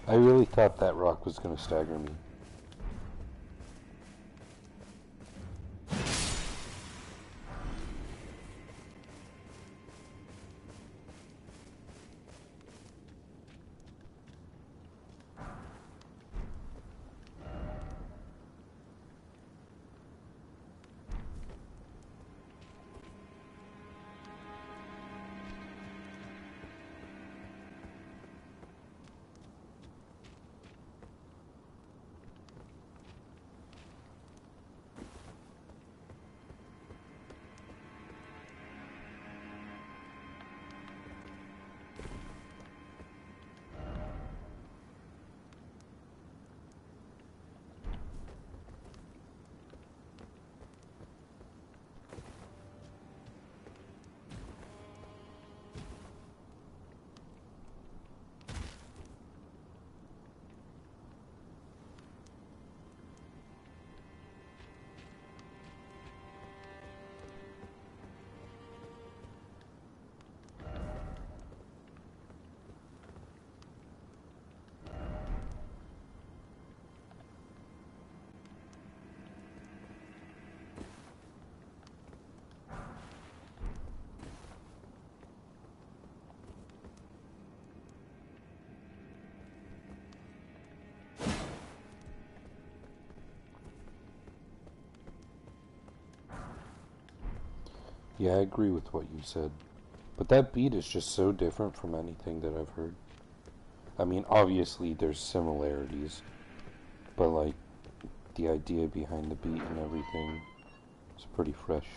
I really thought that rock was going to stagger me. Yeah, I agree with what you said. But that beat is just so different from anything that I've heard. I mean, obviously there's similarities, but like the idea behind the beat and everything is pretty fresh.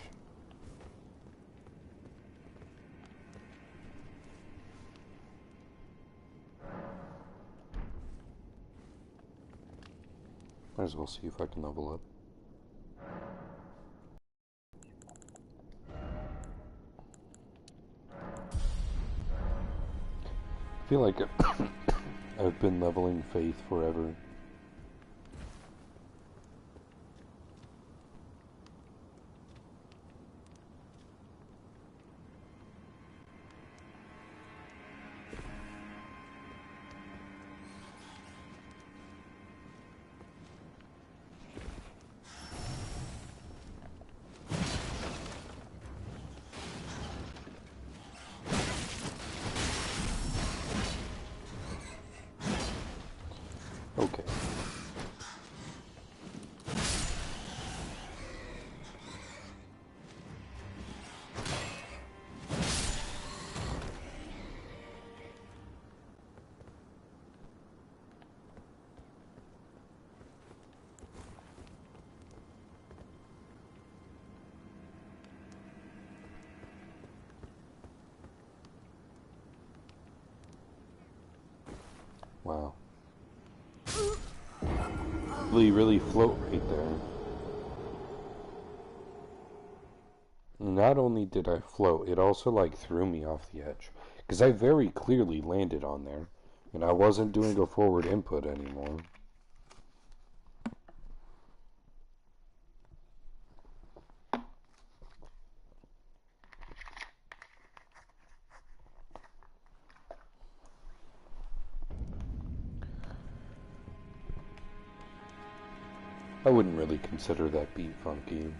Might as well see if I can level up. I feel like I've been leveling Faith forever. Okay. Wow. Really float right there. Not only did I float, it also like threw me off the edge. Because I very clearly landed on there. And I wasn't doing a forward input anymore. I wouldn't really consider that beat funky.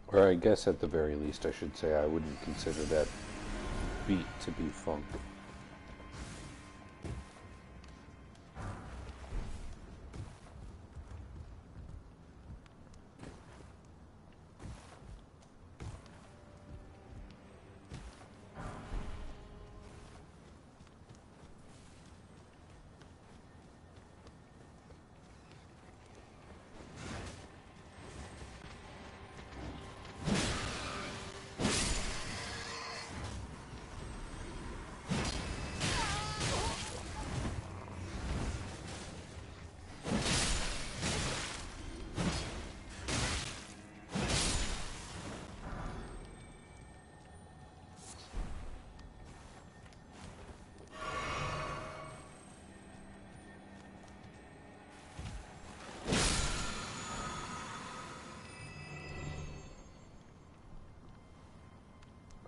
Or I guess at the very least I should say I wouldn't consider that beat to be funk.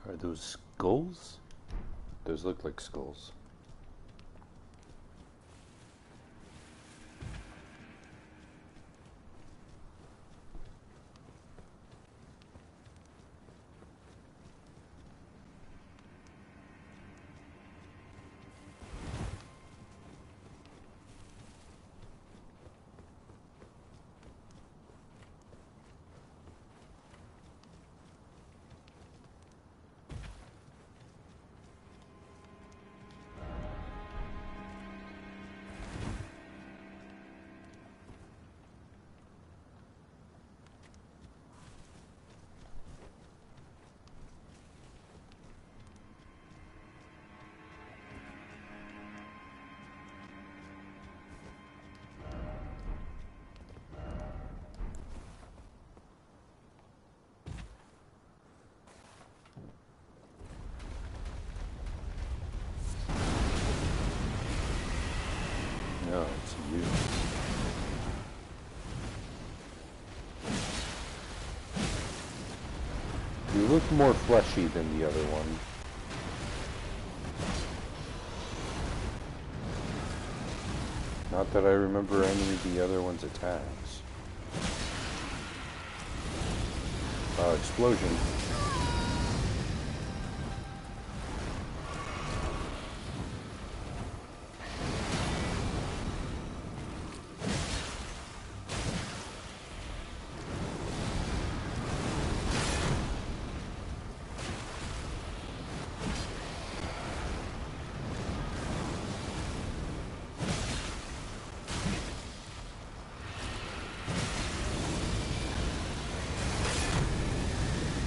Are those skulls? Those look like skulls. No, it's you. You look more fleshy than the other one. Not that I remember any of the other one's attacks. Explosion.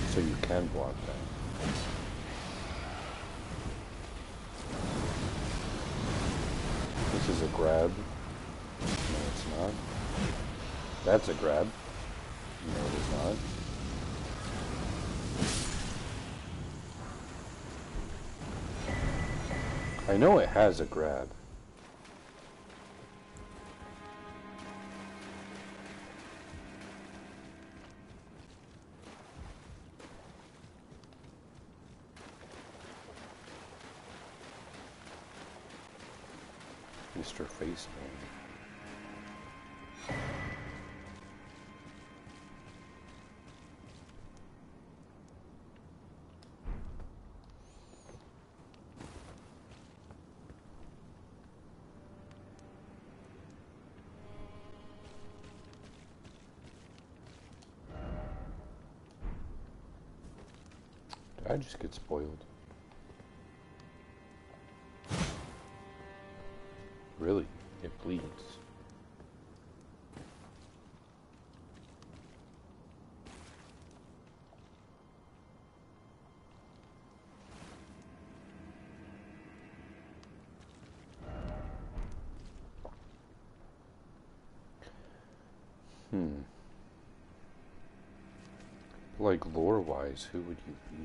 So you can block that. This is a grab. No, it's not. That's a grab. No, it is not. I know it has a grab. Mr. Faceman. I just get spoiled. Really, it bleeds. Like lore-wise, who would you be?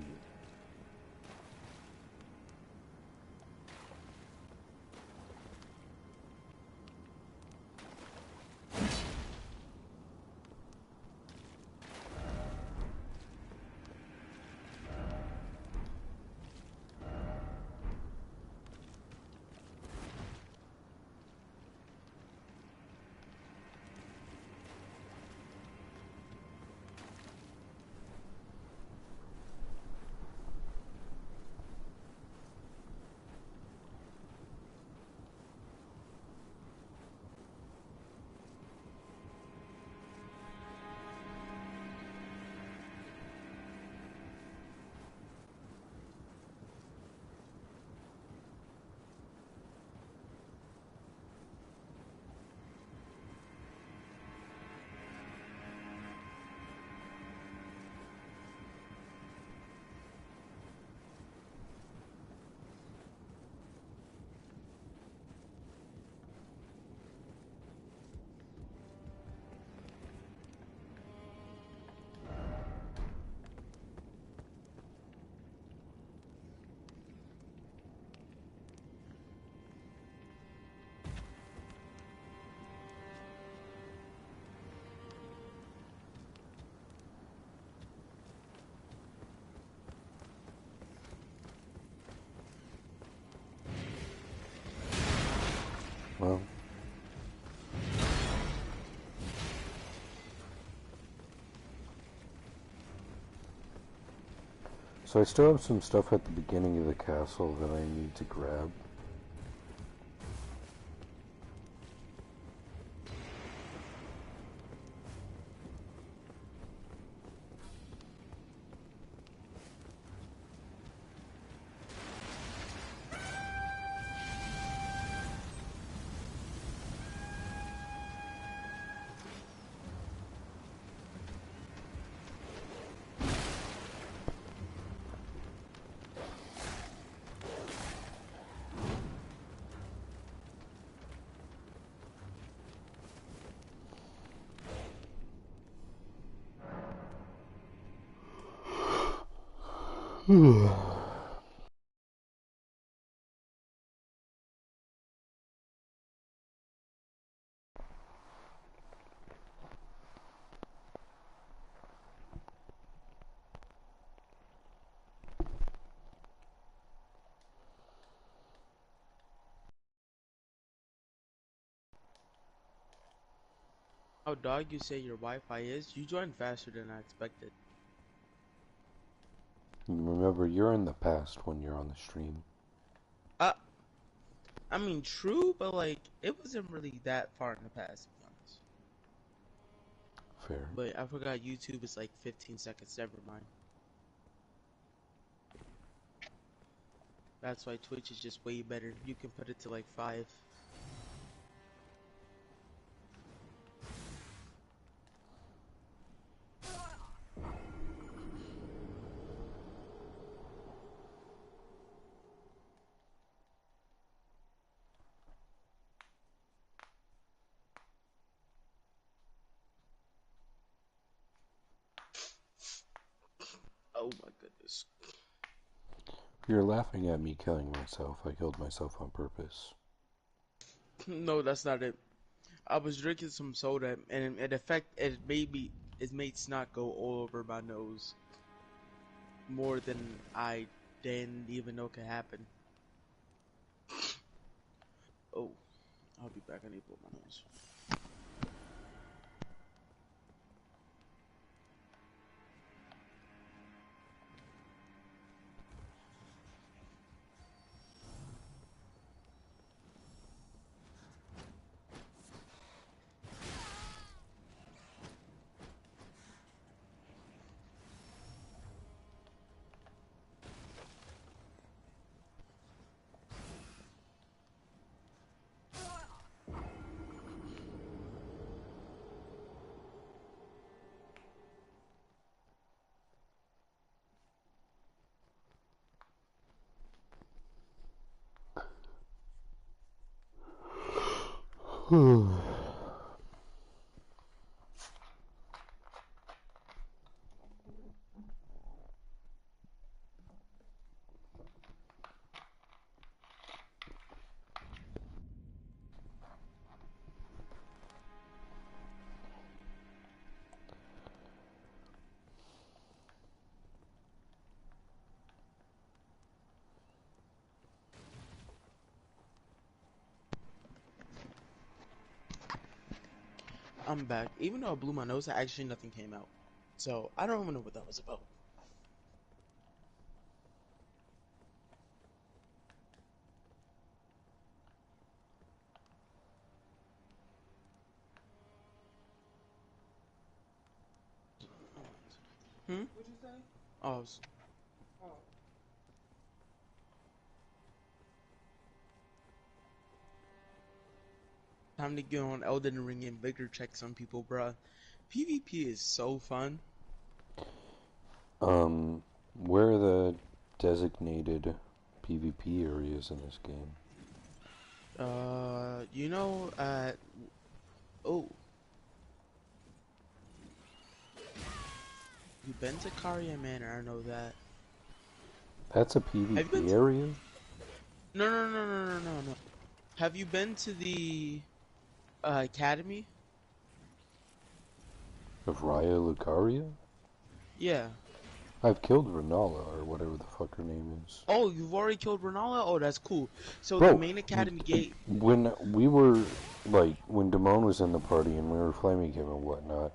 Well, so I still have some stuff at the beginning of the castle that I need to grab. How dog you say your Wi-Fi is? You joined faster than I expected. Remember, you're in the past when you're on the stream. Uh, I mean, true, but like, it wasn't really that far in the past, to be honest. Fair. But I forgot YouTube is like 15 seconds, never mind. That's why Twitch is just way better. You can put it to like 5. Oh my goodness. You're laughing at me killing myself. I killed myself on purpose. No, that's not it. I was drinking some soda, and it made snot go all over my nose. More than I didn't even know could happen. Oh, I'll be back. I need to blow my nose. I'm back. Even though I blew my nose, actually nothing came out. So I don't even know what that was about. Hmm? What'd you say? Oh, time to get on Elden Ring and vigor check some people, bruh. PvP is so fun. Where are the designated PvP areas in this game? You know, oh, you've been to Karya Manor, I know that. That's a Have you been PvP to... area? No, no, no, no, no, no, no. Have you been to the, academy? Of Raya Lucaria? Yeah. I've killed Renala, or whatever the fuck her name is. Oh, you've already killed Renala? Oh, that's cool. So the Bro, main academy gate... when we were, like, when Damone was in the party and we were flaming him and whatnot,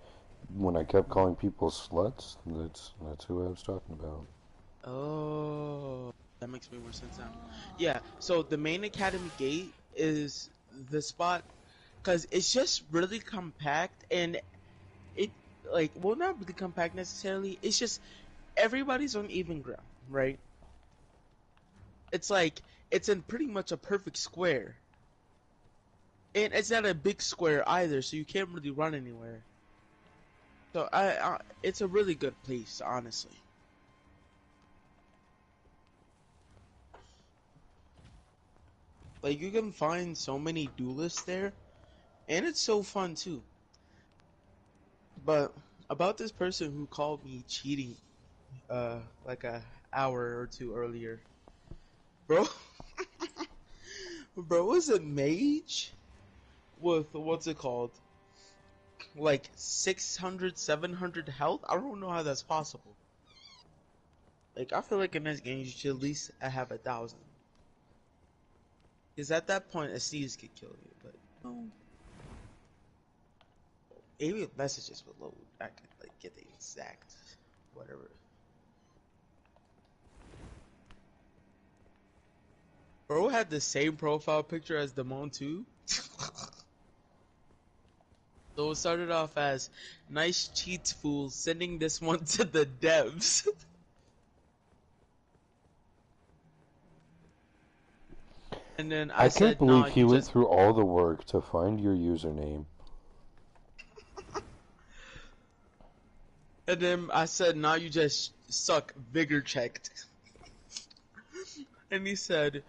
when I kept calling people sluts, that's who I was talking about. Oh, that makes way more sense now. Yeah, so the main academy gate is the spot, because it's just really compact, and it, like, well, not really compact necessarily, it's just everybody's on even ground, right? It's like, it's in pretty much a perfect square. And it's not a big square either, so you can't really run anywhere. So it's a really good place, honestly. Like, you can find so many duelists there, and it's so fun too. But about this person who called me cheating, like a hour or two earlier, bro, bro was a mage with what's it called, like 600, 700 health. I don't know how that's possible. Like, I feel like in this game you should at least have 1,000. Because at that point a sneeze could kill you, but no. Maybe messages would load. I could like get the exact whatever. Bro had the same profile picture as Damon too. So it started off as nice cheats fool, sending this one to the devs. And then I I can't said, nah, believe he you went just... through all the work to find your username. And then I said, nah, you just suck, vigor checked. And he said,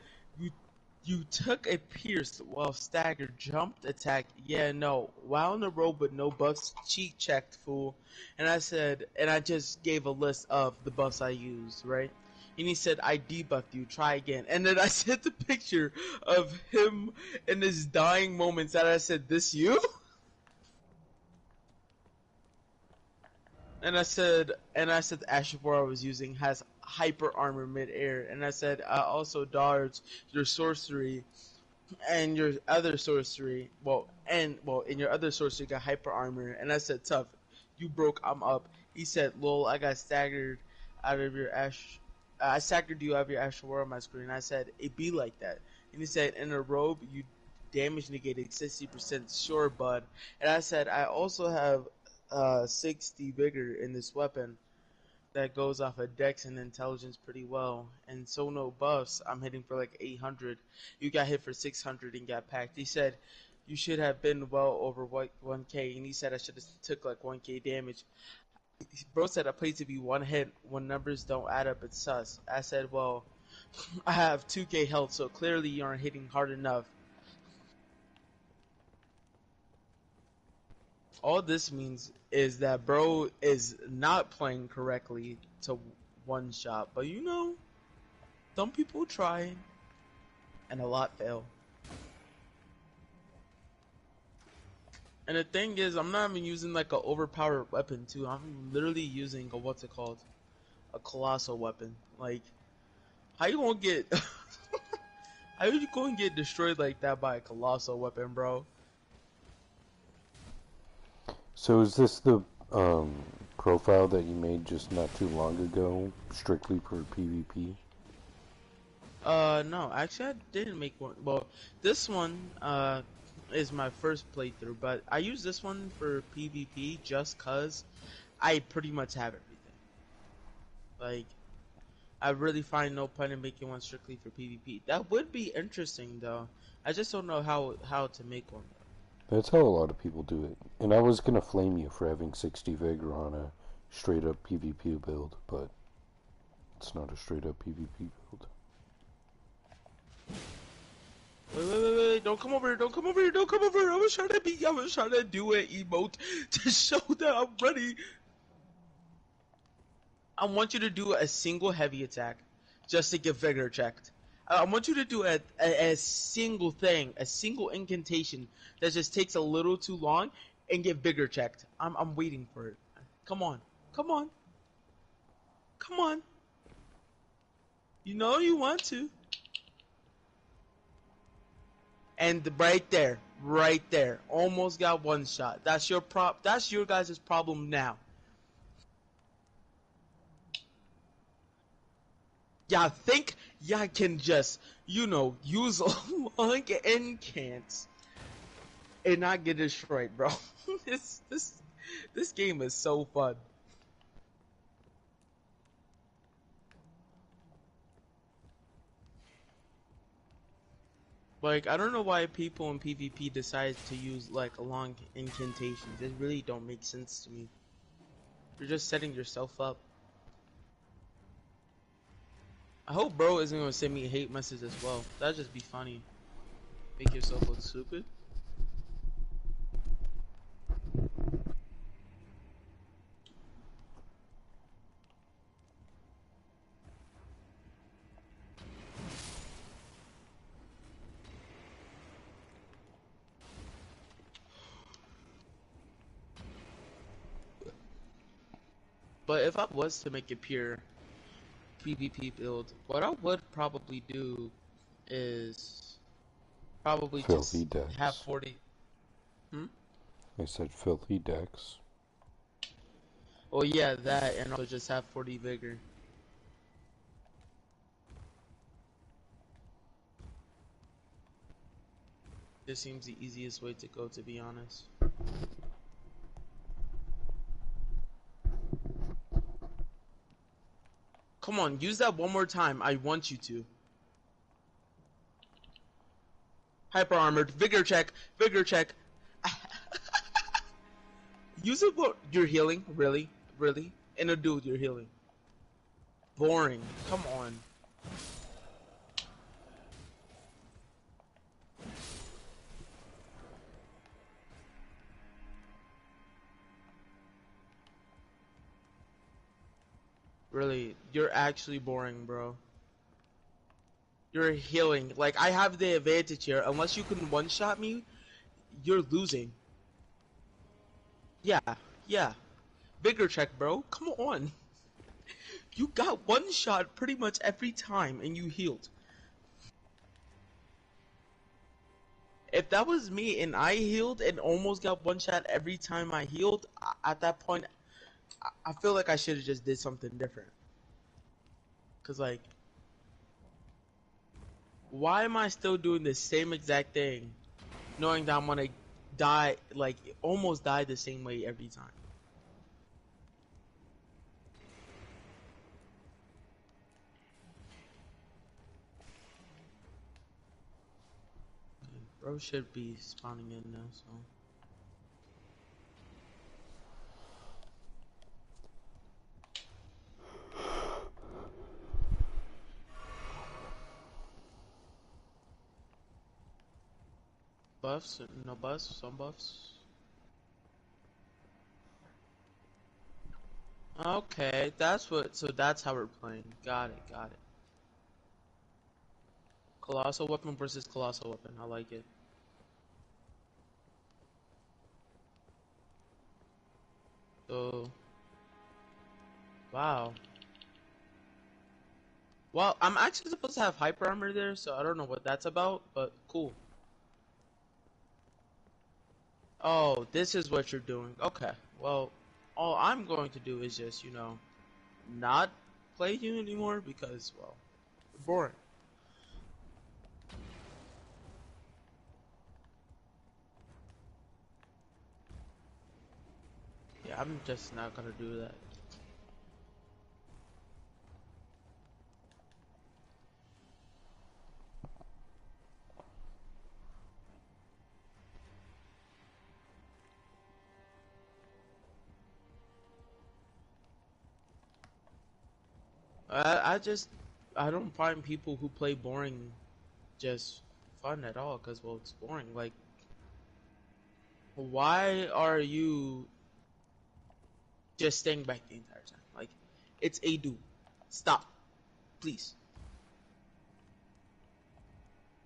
you took a pierce while staggered, jumped, attack. Yeah, no. While in a row but no buffs, cheat checked, fool. And I said, and I just gave a list of the buffs I used, right? And he said, I debuffed you, try again. And then I sent the picture of him in his dying moments that I said, this you? And I said the Ashibor I was using has hyper armor mid-air. And I said, I also dodged your sorcery and your other sorcery, in your other sorcery you got hyper armor, and I said, tough, you broke, I'm up. He said, lol, I got staggered out of your I staggered you out of your actual world on my screen. I said, it be like that. And he said, in a robe, you damage negated 60%, sure, bud. And I said, I also have 60 vigor in this weapon that goes off of dex and intelligence pretty well. And so no buffs, I'm hitting for like 800. You got hit for 600 and got packed. He said you should have been well over 1k, and he said I should have took like 1k damage. Bro said I played to be one hit. When numbers don't add up, it's sus. I said, well, I have 2k health, so clearly you aren't hitting hard enough. All this means is that bro is not playing correctly to one shot. But you know, some people try and a lot fail. And the thing is, I'm not even using like an overpowered weapon too. I'm literally using a what's it called? A colossal weapon. Like, how you gonna get how you gonna get destroyed like that by a colossal weapon, bro? So is this the profile that you made just not too long ago, strictly for PvP? No, actually I didn't make one. Well, this one is my first playthrough, but I use this one for PvP just cause I pretty much have everything. Like, I really find no point in making one strictly for PvP. That would be interesting though. I just don't know how to make one. That's how a lot of people do it. And I was gonna flame you for having 60 Vigor on a straight up PvP build, but it's not a straight up PvP build. Wait, don't come over here, don't come over here, don't come over here. I was trying to do an emote to show that I'm ready. I want you to do a single heavy attack just to get vigor checked. I want you to do a single thing, a single incantation that just takes a little too long and get vigor checked. I'm waiting for it. Come on. Come on. Come on. You know you want to. And right there, almost got one shot. That's your guys' problem now. Y'all think y'all can just, use long incants and not get destroyed, bro. this this this game is so fun. Like, I don't know why people in PvP decide to use like long incantations. They really don't make sense to me. You're just setting yourself up. I hope bro isn't gonna send me a hate message as well. That'd just be funny. Make yourself look stupid. But if I was to make a pure PvP build, what I would probably do is probably Filthy just have decks. 40. Hmm? I said filthy decks. Oh yeah, that, and also just have 40 vigor. This seems the easiest way to go, to be honest. Come on, use that one more time. I want you to. Hyper armored, vigor check, vigor check. Use it what you're healing, really, really. And a dude, you're healing. Boring. Come on. Really, you're actually boring, bro. You're healing. Like, I have the advantage here. Unless you can one-shot me, you're losing. Yeah, yeah. Vigor check, bro. Come on. You got one shot pretty much every time, and you healed. If that was me and I healed and almost got one shot every time I healed, at that point, I feel like I should have just did something different. Cause like, why am I still doing the same exact thing, knowing that I'm gonna die, like almost die the same way every time? Bro should be spawning in now, so. Buffs? No buffs? Some buffs? Okay, that's what. So that's how we're playing. Got it. Got it. Colossal weapon versus colossal weapon. I like it. So, wow. Well, I'm actually supposed to have hyper armor there, so I don't know what that's about, but cool. Oh, this is what you're doing. Okay. Well, all I'm going to do is just, not play you anymore because, well, you're boring. Yeah, I'm just not gonna do that. I don't find people who play boring just fun at all, because, well, it's boring. Like, why are you just staying back the entire time? Like, it's a do. Stop, please.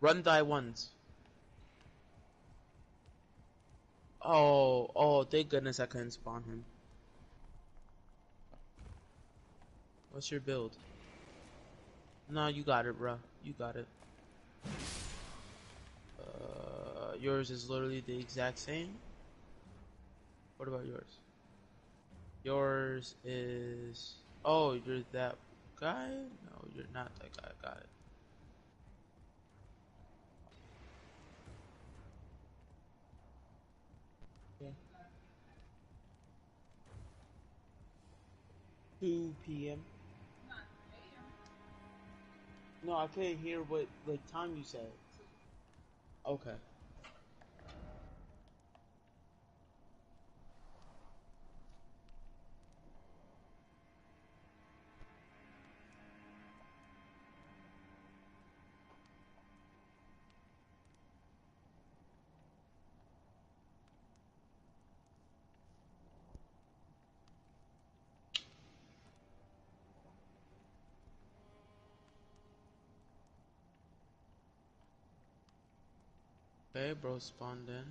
Run thy ones. Oh, thank goodness I couldn't spawn him. What's your build? No, you got it, bro. You got it. Yours is literally the exact same. What about yours? Yours is... Oh, you're that guy? No, you're not that guy. Got it. Yeah. 2 p.m. No, I couldn't hear what like time you said. Okay. Okay, bro spawned in.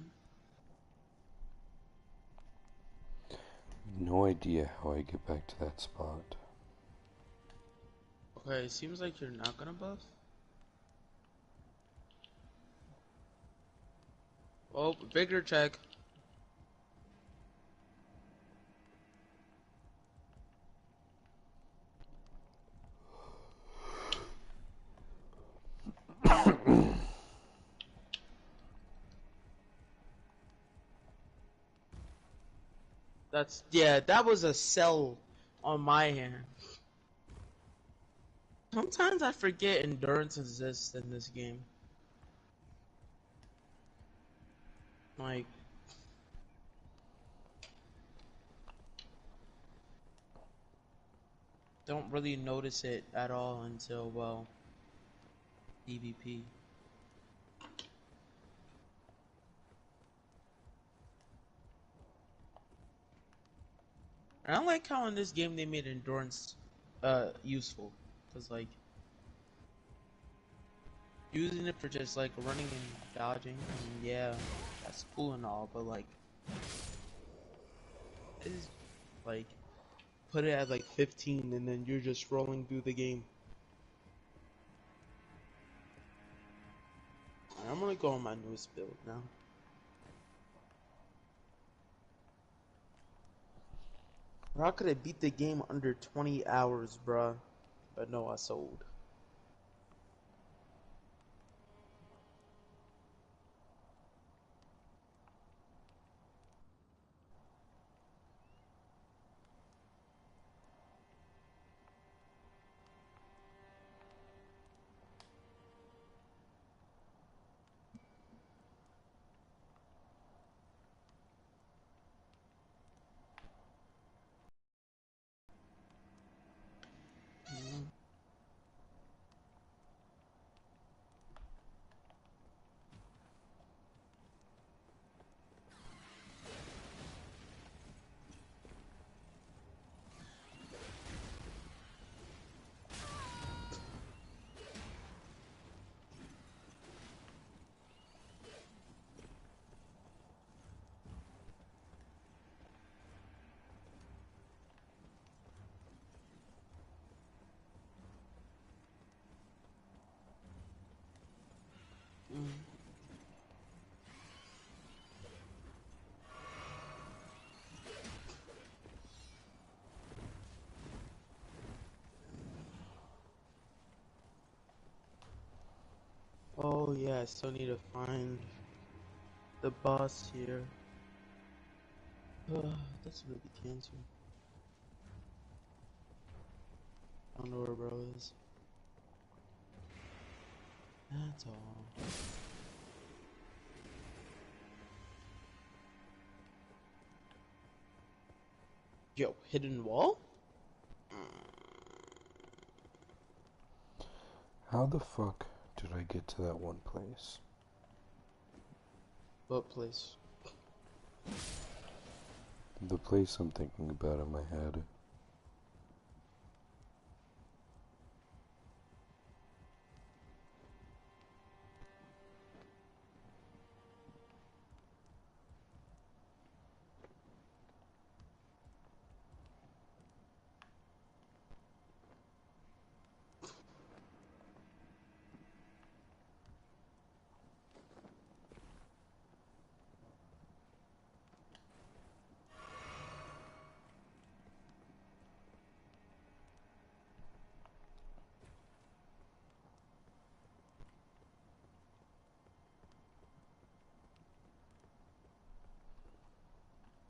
No idea how I get back to that spot. Okay, it seems like you're not gonna buff. Oh, bigger check. Yeah, that was a sell on my hand. Sometimes I forget endurance exists in this game. Like, don't really notice it at all until, well, PvP. And I like how in this game they made endurance useful. Cause like using it for just like running and dodging, I mean, yeah, that's cool and all, but like it's like put it at like 15 and then you're just rolling through the game. I'm gonna go on my newest build now. How could I beat the game under 20 hours, bruh? But no, I sold. Oh yeah, I still need to find the boss here. That's gonna be cancer. I don't know where bro is. That's all. Yo, hidden wall? How the fuck did I get to that one place? What place? The place I'm thinking about in my head.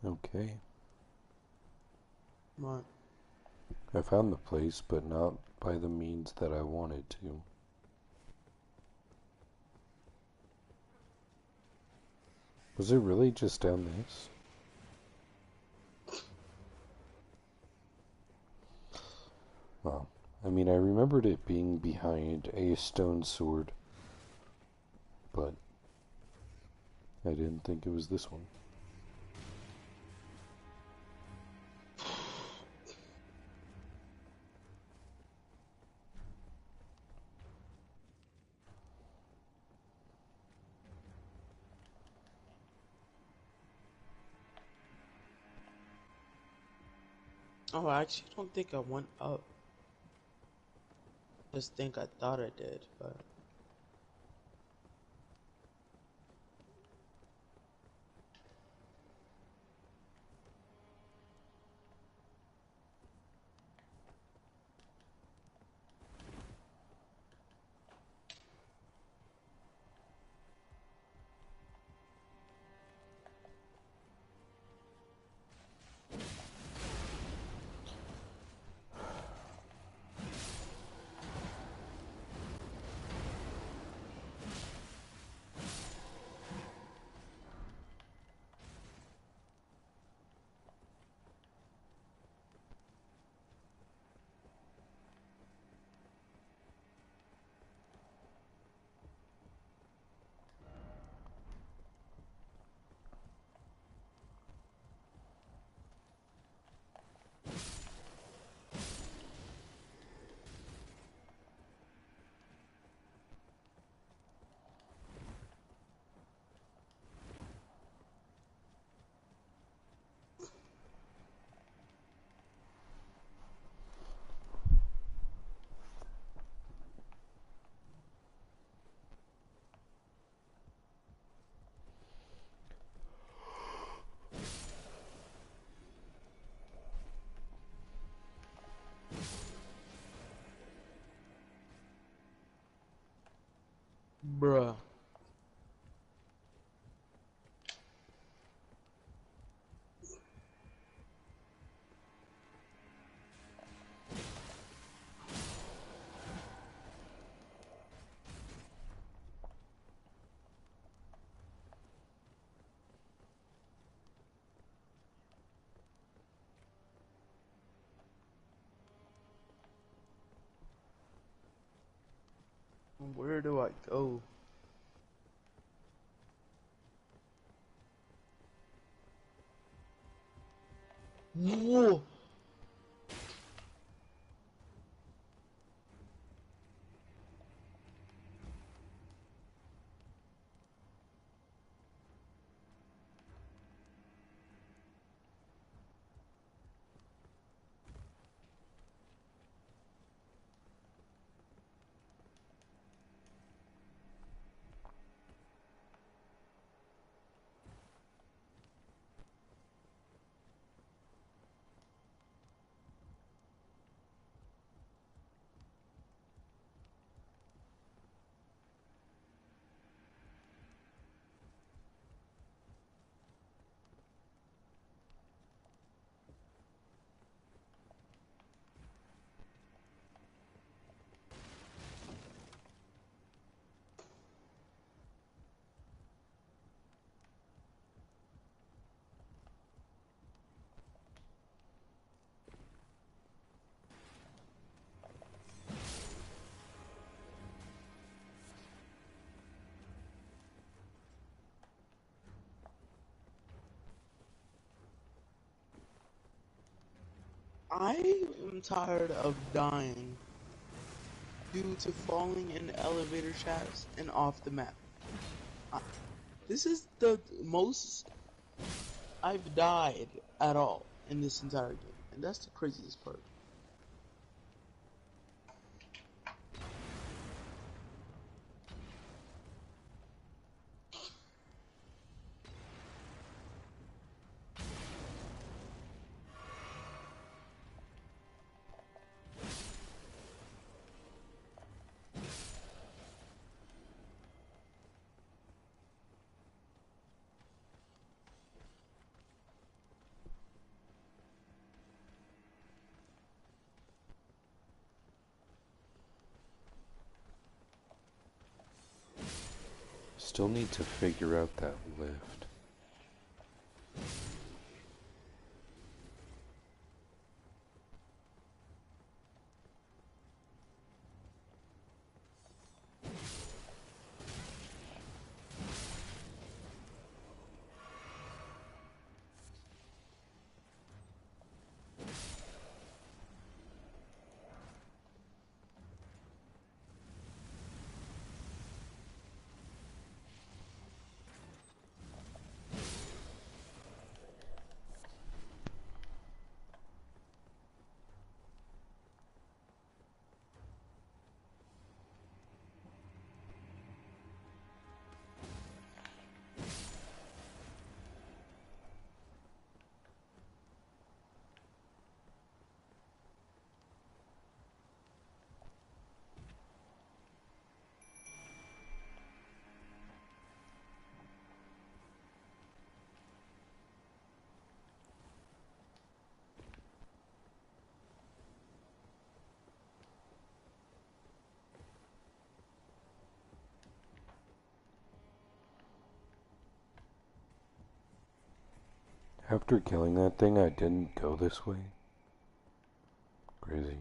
Okay. What? I found the place, but not by the means that I wanted to. Was it really just down this? Well, I mean, I remembered it being behind a stone sword, but I didn't think it was this one. Oh, I actually don't think I went up. Just think I thought I did, but bruh. Where do I go? Whoa! I am tired of dying due to falling in elevator shafts and off the map. I, this is the most I've died at all in this entire game, and that's the craziest part. Still need to figure out that lift. After killing that thing, I didn't go this way. Crazy.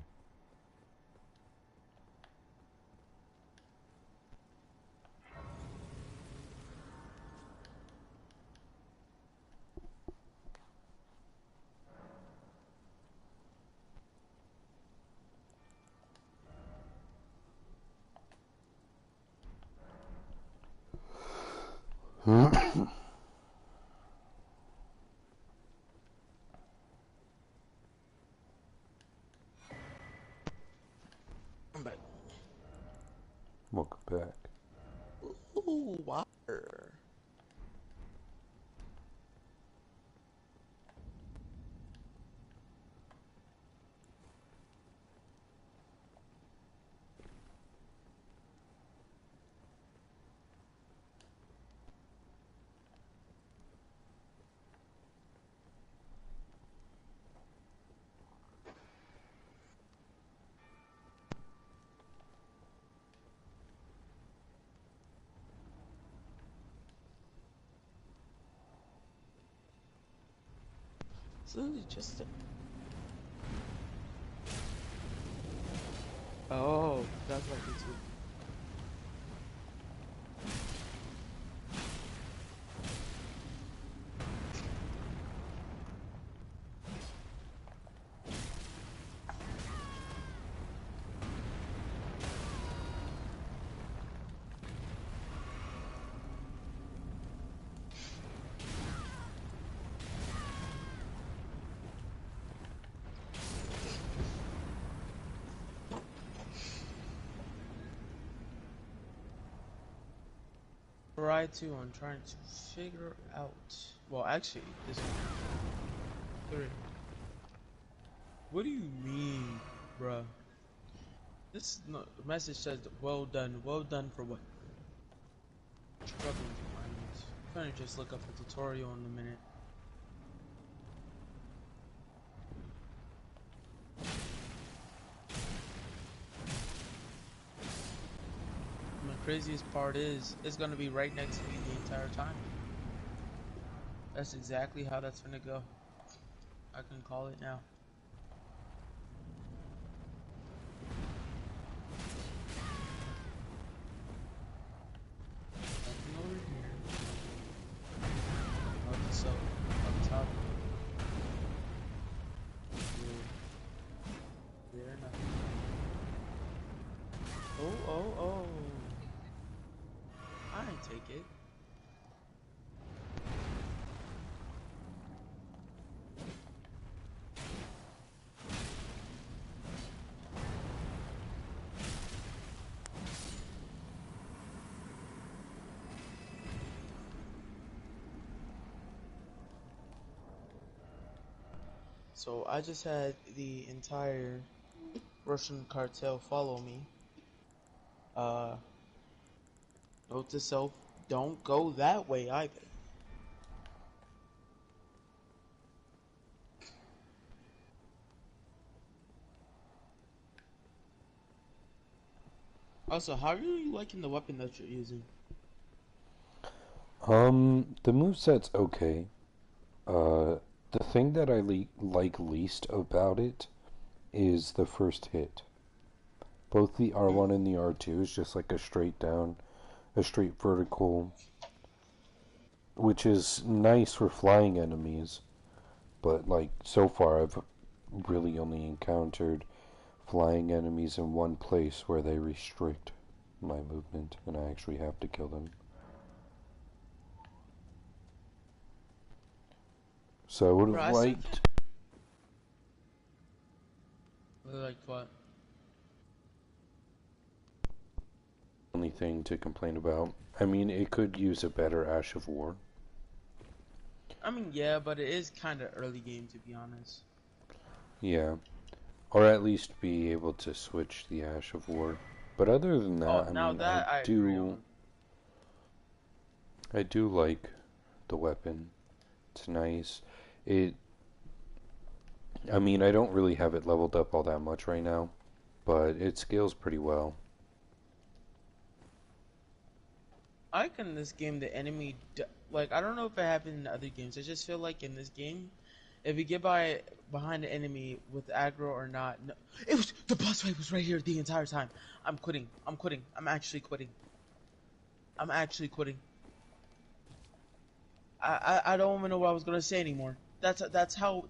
I'm back. Welcome back. Ooh, water. It's literally just a... Oh, that's like it too. Right too, I'm trying to figure out. Well, actually, this one. 3. What do you mean, bruh? This message says, well done. Well done for what? Struggling to find it. I'm gonna just look up a tutorial in a minute. And the craziest part is, it's gonna be right next to me the entire time. That's exactly how that's gonna go. I can call it now. Nothing over here. Nothing so up top. Good. Oh. I didn't take it. So I just had the entire Russian cartel follow me. Note to self, don't go that way either. Also, how are you liking the weapon that you're using? The moveset's okay. The thing that I like least about it is the first hit. Both the Hmm? R1 and the R2 is just like a straight down, a straight vertical, which is nice for flying enemies, but like so far I've really only encountered flying enemies in one place where they restrict my movement and I actually have to kill them. So I would Bro, have I still can't liked like what? only thing to complain about. I mean, it could use a better Ash of War. I mean, yeah, but it is kind of early game to be honest. Yeah. Or at least be able to switch the Ash of War. But other than Oh, that, I now mean, I that I agree do on. I do like the weapon. It's nice. It I mean, I don't really have it leveled up all that much right now, but it scales pretty well. I like in this game the enemy like I don't know if it happened in other games. I just feel like in this game, if you get behind the enemy with aggro or not, no, it was the boss fight was right here the entire time. I'm quitting. I'm quitting. I'm actually quitting. I'm actually quitting. I don't even know what I was gonna say anymore. That's how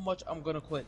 much I'm gonna quit.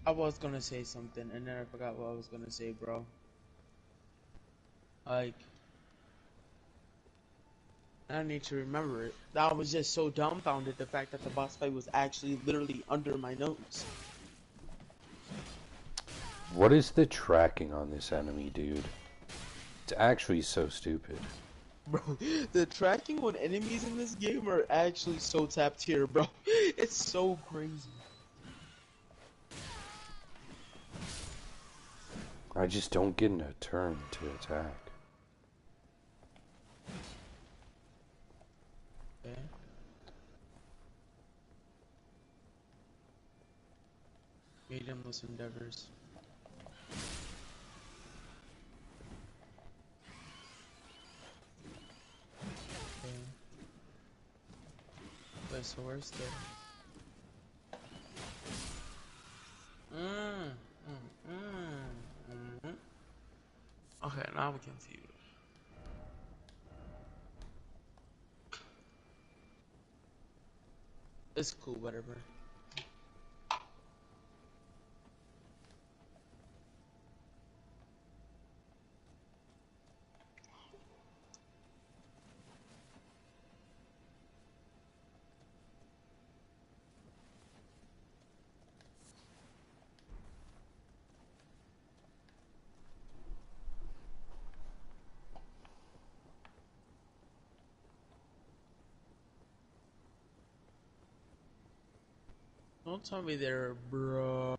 I was gonna say something and then I forgot what I was gonna say, bro. Like I need to remember it. I was just so dumbfounded the fact that the boss fight was actually literally under my nose. What is the tracking on this enemy, dude? It's actually so stupid. Bro, the tracking on enemies in this game are actually so top tier, bro. It's so crazy. I just don't get in a turn to attack. Okay. Mediumless endeavors. Okay. Wait, so where's the... Mm, mm. Okay, now I'm confused. It's cool, whatever. Don't tell me there, bro.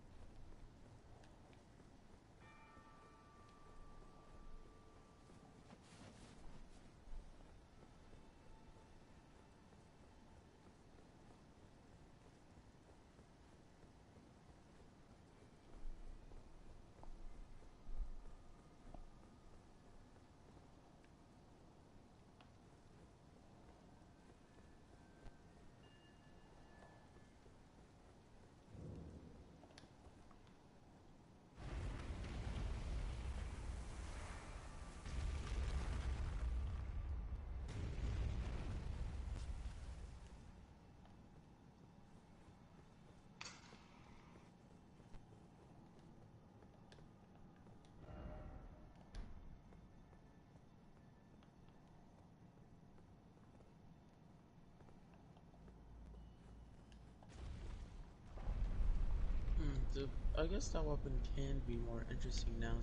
I guess that weapon can be more interesting now.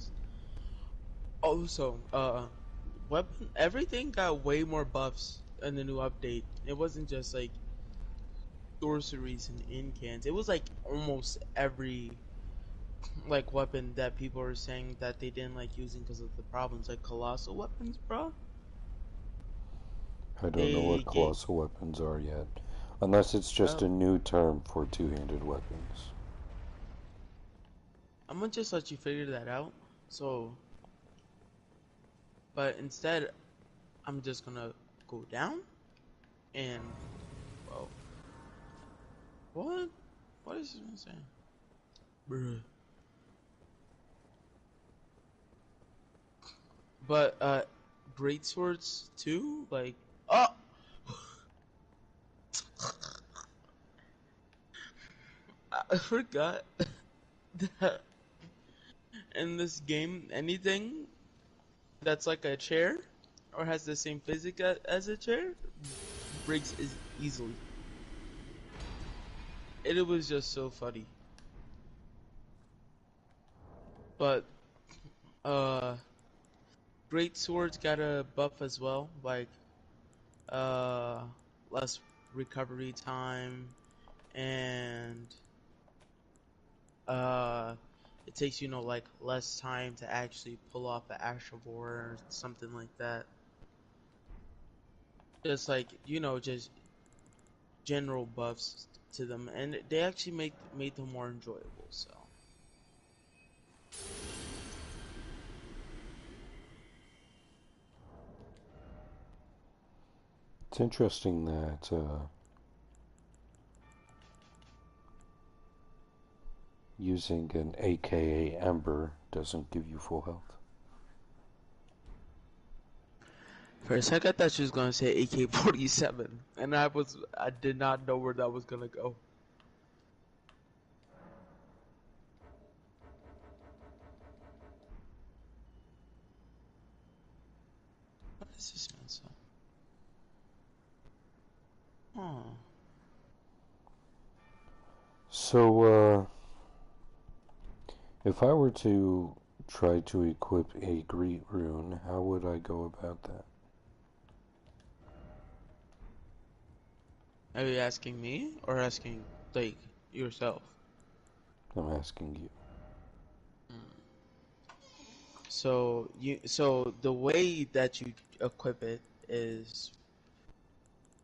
Also, weapon everything got way more buffs in the new update. It wasn't just like sorceries and incans. It was like almost every like weapon that people were saying that they didn't like using because of the problems, like colossal weapons, bro. I don't know what They get colossal weapons are yet. Unless it's just up. a new term for two-handed weapons. I'm gonna just let you figure that out. So, but instead, I'm just gonna go down and well, what? What is this man saying, bruh? But great swords too, like oh. I forgot that in this game, anything that's like a chair or has the same physics as a chair breaks is easily. It was just so funny. But uh, great swords got a buff as well, like uh, less recovery time and uh, it takes like less time to actually pull off an actual war or something like that. Just like just general buffs to them, and they actually made them more enjoyable. So It's interesting that using an AKA Ember doesn't give you full health. for a second, I thought she was gonna say AK-47, and I did not know where that was gonna go. What is this man so? Oh, So, if I were to try to equip a Greet rune, how would I go about that? are you asking me or asking like yourself? I'm asking you. So the way that you equip it is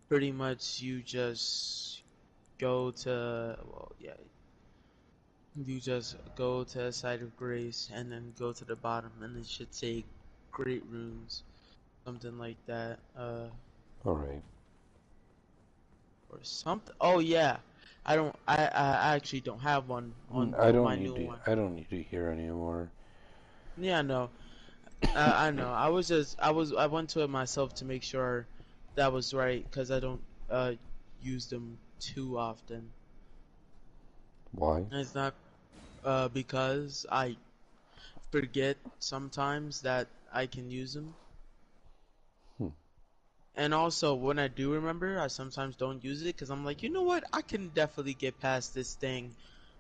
pretty much you just go to you just go to a site of grace and then go to the bottom and it should say great runes, something like that. Alright. Or something. Oh yeah, I actually don't have one on I don't my need new to. one. I don't need to hear anymore. Yeah, I know. I know. I went to it myself to make sure that was right because I don't use them too often. Why? And it's not because I forget sometimes that I can use them. Hmm. And also, when I do remember, I sometimes don't use it because I'm like, you know what? I can definitely get past this thing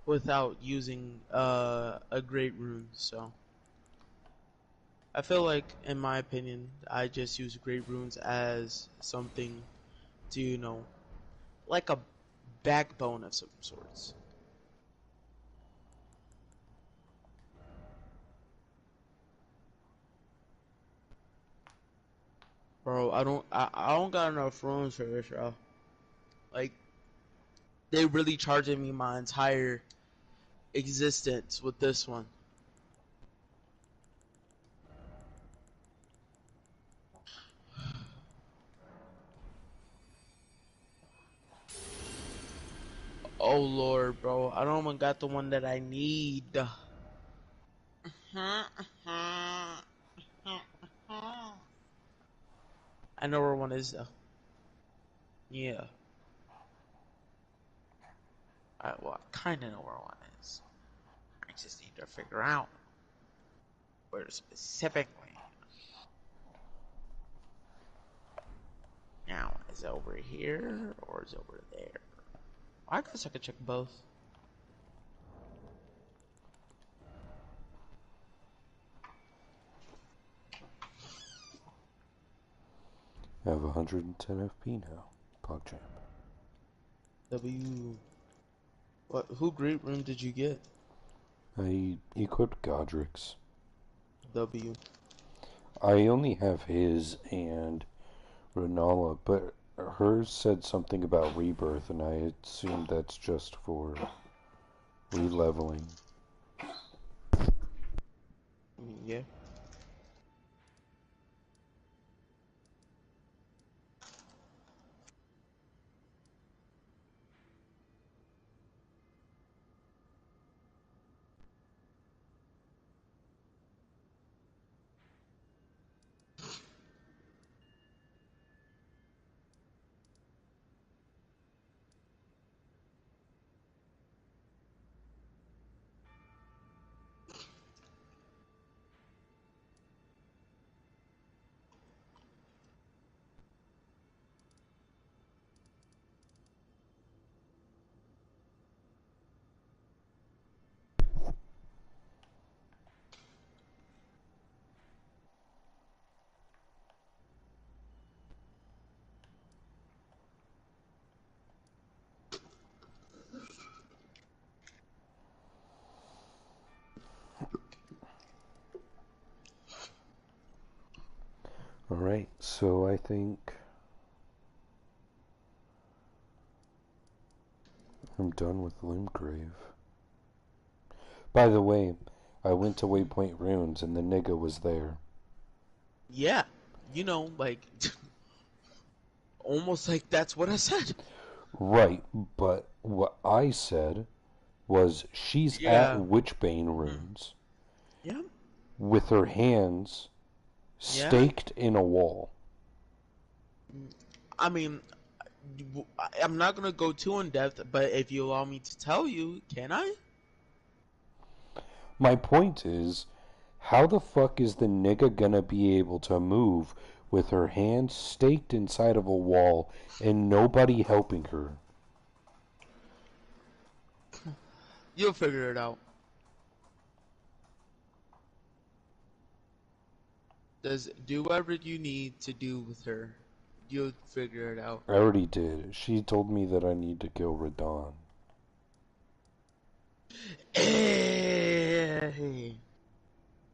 without using a great rune. So I feel like, in my opinion, I just use great runes as something to, like a backbone of some sorts. Bro, I don't got enough runes for this, bro. Like, they really charging me my entire existence with this one. Oh lord, bro. I don't even got the one that I need. I know where one is though. Yeah. Well, I kinda know where one is. I just need to figure out where specifically. Now, is it over here or is it over there? I guess I could check both. I have 110 FP now. PogChamp. W. What? Who great room did you get? I equipped Godric's. W. I only have his and Renala, but hers said something about rebirth, and I assume that's just for re-leveling. Yeah. Alright, so I think I'm done with Limgrave. By the way, I went to Waypoint Runes and the nigga was there. Yeah. You know, like, almost like that's what I said. Right, but what I said was she's at Yeah. Witchbane Runes Yeah. with her hands Yeah. staked in a wall. I mean, I'm not gonna go too in depth, but if you allow me to tell you, can I? My point is, how the fuck is the nigga gonna be able to move with her hands staked inside of a wall and nobody helping her? You'll figure it out. Just do whatever you need to do with her. You'll figure it out. I already did. She told me that I need to kill Radon. Hey.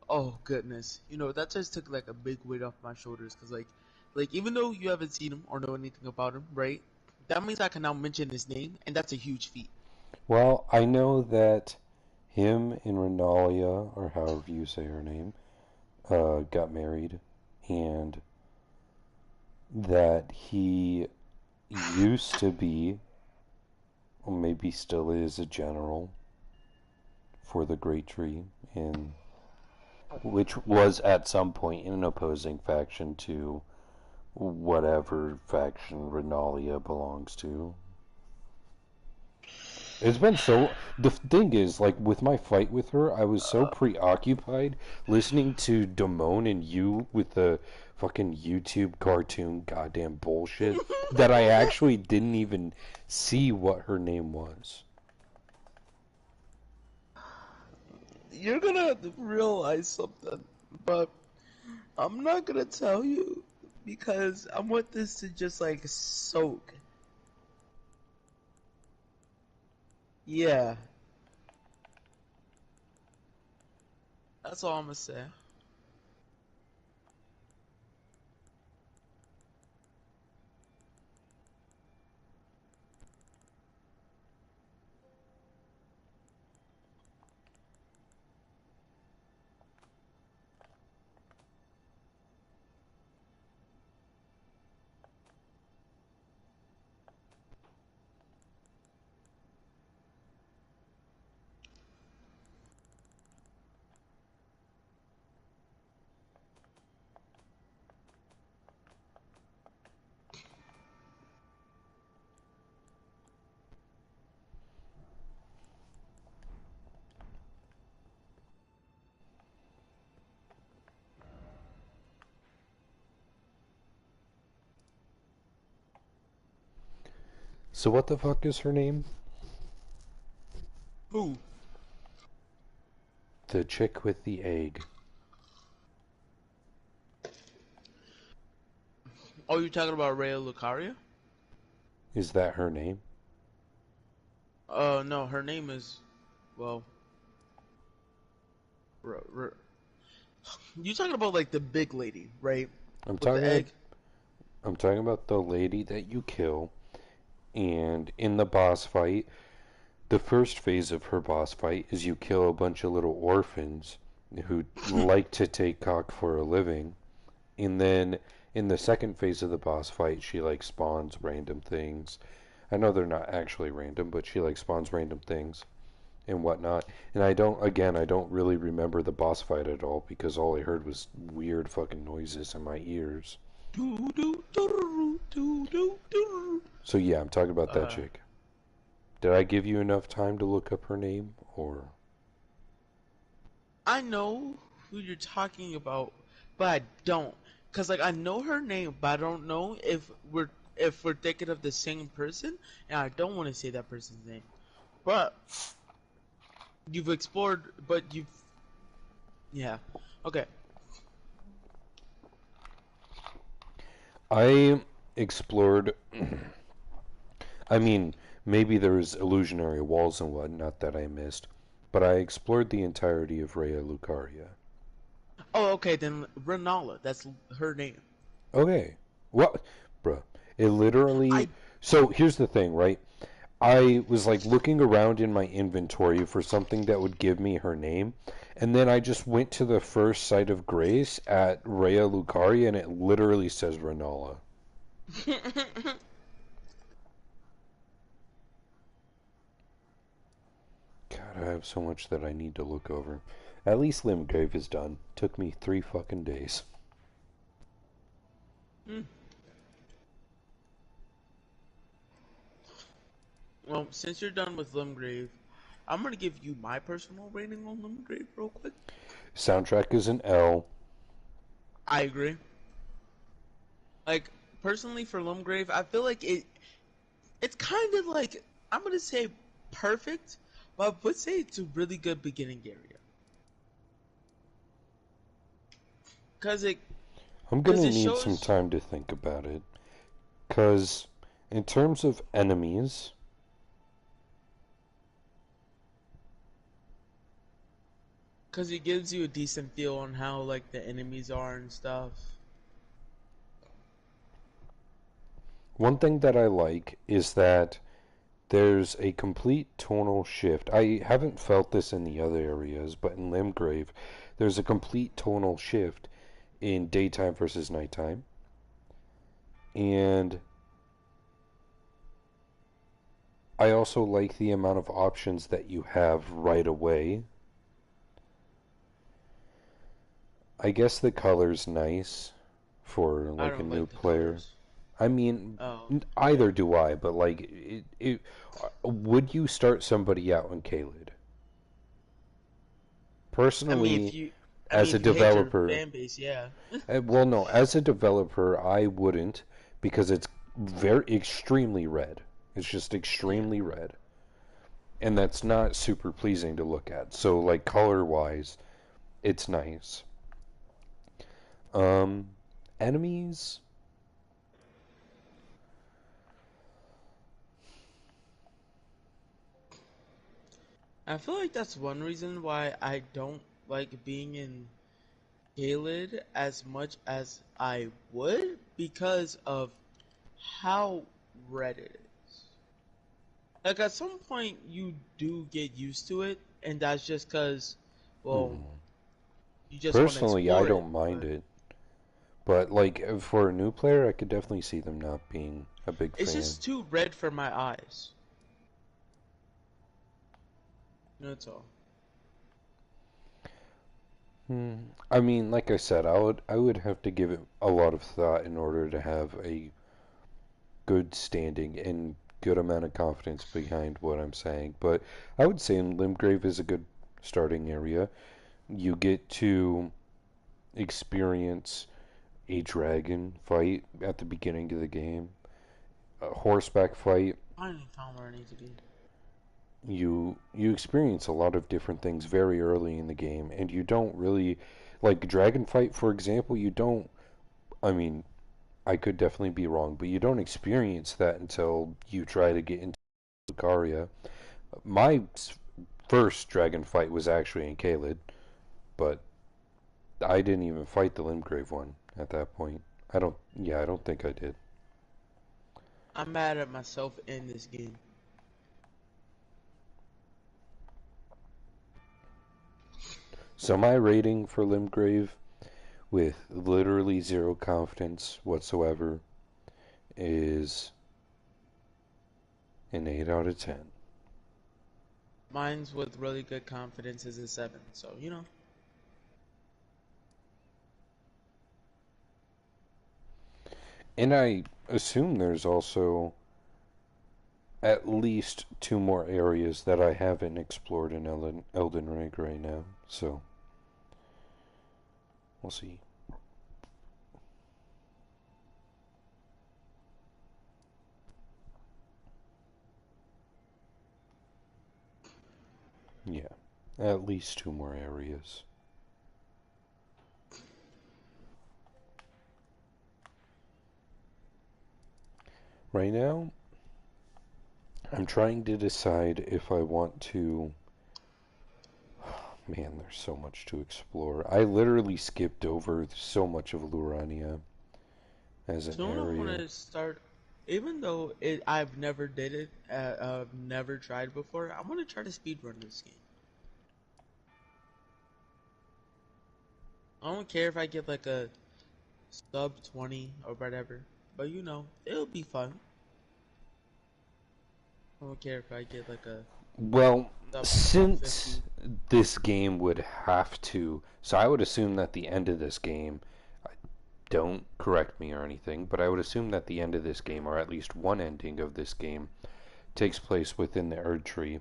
Oh goodness, you know that just took like a big weight off my shoulders because like even though you haven't seen him or know anything about him, right? That means I can now mention his name, and that's a huge feat. Well, I know that him and Renalia, or however you say her name, got married, and that he used to be, or maybe still is, a general for the Great Tree, in which was at some point in an opposing faction to whatever faction Renalia belongs to. It's been so. The thing is, like, with my fight with her, I was so preoccupied listening to Damone and you with the fucking YouTube cartoon goddamn bullshit that I actually didn't even see what her name was. You're gonna realize something, but I'm not gonna tell you because I want this to just like soak. Yeah, that's all I'm gonna say. So what the fuck is her name? Who? The chick with the egg. Oh, Oh, you're talking about Rhea Lucaria? Is that her name? No, her name is, well, you talking about like the big lady, right? I'm With the talking. egg. I'm talking about the lady that you kill, and in the boss fight, the first phase of her boss fight is you kill a bunch of little orphans who like to take cock for a living, and then in the second phase of the boss fight, she like spawns random things. I know they're not actually random, but she like spawns random things and whatnot. And I don't really remember the boss fight at all because all I heard was weird fucking noises in my ears. Do do do do do do. So yeah, I'm talking about that Uh, chick. Did I give you enough time to look up her name, or? I know who you're talking about, but I don't, cause like I know her name, but I don't know if we're thinking of the same person, and I don't want to say that person's name. But you've explored, but yeah, okay. I explored. I mean, maybe there's illusionary walls and whatnot that I missed, but I explored the entirety of Rhea Lucaria. Oh, okay, then Renala, that's her name. Okay, what, bruh? It literally. I So here's the thing, right? I was like looking around in my inventory for something that would give me her name, and then I just went to the first site of grace at Rhea Lucaria, and it literally says Renala. God, I have so much that I need to look over. At least Limgrave is done. Took me 3 fucking days. Hmm. Well, since you're done with Limgrave, I'm gonna give you my personal rating on Limgrave real quick. Soundtrack is an L. I agree. Like personally for Limgrave, I feel like it's kind of like I'm gonna say perfect, but I would say it's a really good beginning area. Cause it I'm cause gonna it need some shows time to think about it. Because, in terms of enemies, cause it gives you a decent feel on how like the enemies are and stuff. one thing that I like is that there's a complete tonal shift. I haven't felt this in the other areas, but in Limgrave, there's a complete tonal shift in daytime versus nighttime. And I also like the amount of options that you have right away. I guess the color's nice for I like a don't new like the player. colors. I mean, Oh, yeah. either do I, but like, would you start somebody out in Caelid? I mean, Personally, I mean, as a if you hate your developer, fan base, yeah. well, no, as a developer, I wouldn't because it's very extremely red. It's just Yeah. extremely red, and that's not super pleasing to look at. So, like color wise, it's nice. Um, enemies. I feel like that's one reason why I don't like being in Caelid as much as I would because of how red it is. Like at some point you do get used to it, and that's just because, well, Hmm. you just want to Personally, I explore it. don't mind But it, but like for a new player, I could definitely see them not being a big it's fan. just too red for my eyes. That's all. Hmm. I mean, like I said, I would have to give it a lot of thought in order to have a good standing and good amount of confidence behind what I'm saying. But I would say Limgrave is a good starting area. You get to experience a dragon fight at the beginning of the game, a horseback fight. I ain't found where I need to be. You experience a lot of different things very early in the game, and you don't really like dragon fight, for example. You don't. I mean, I could definitely be wrong, but you don't experience that until you try to get into Lucaria. My first dragon fight was actually in Caelid, but I didn't even fight the Limgrave one at that point. I don't think I did. I'm mad at myself in this game. So my rating for Limgrave, with literally zero confidence whatsoever, is an 8 out of 10. Mine's with really good confidence is a 7. So, you know. And I assume there's also at least two more areas that I haven't explored in Elden Ring right now. So, we'll see. Yeah, at least two more areas. Right now, I'm trying to decide if I want to. Man, there's so much to explore. I literally skipped over so much of Lurania as an Soon I want area. to start, even though I've never did it, I've never tried before. I want to try to speedrun this game. I don't care if I get like a sub 20 or whatever, but you know, it'll be fun. I don't care if I get like a Well, sub since 50. this game would have to, so I would assume that the end of this game, don't correct me or anything, but I would assume that the end of this game, or at least one ending of this game, takes place within the Erd Tree.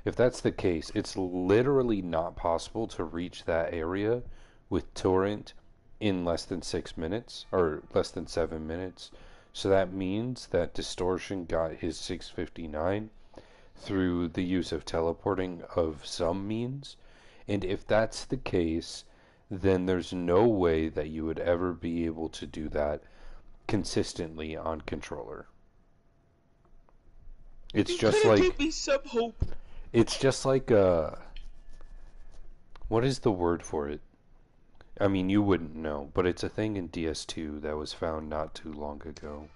If that's the case, it's literally not possible to reach that area with Torrent in less than 6 minutes, or less than 7 minutes. So that means that Distortion got his 659 through the use of teleporting of some means. And if that's the case, then there's no way that you would ever be able to do that consistently on controller. It's You just couldn't like give me some hope. it's just like what is the word for it? I mean, you wouldn't know, but it's a thing in DS2 that was found not too long ago.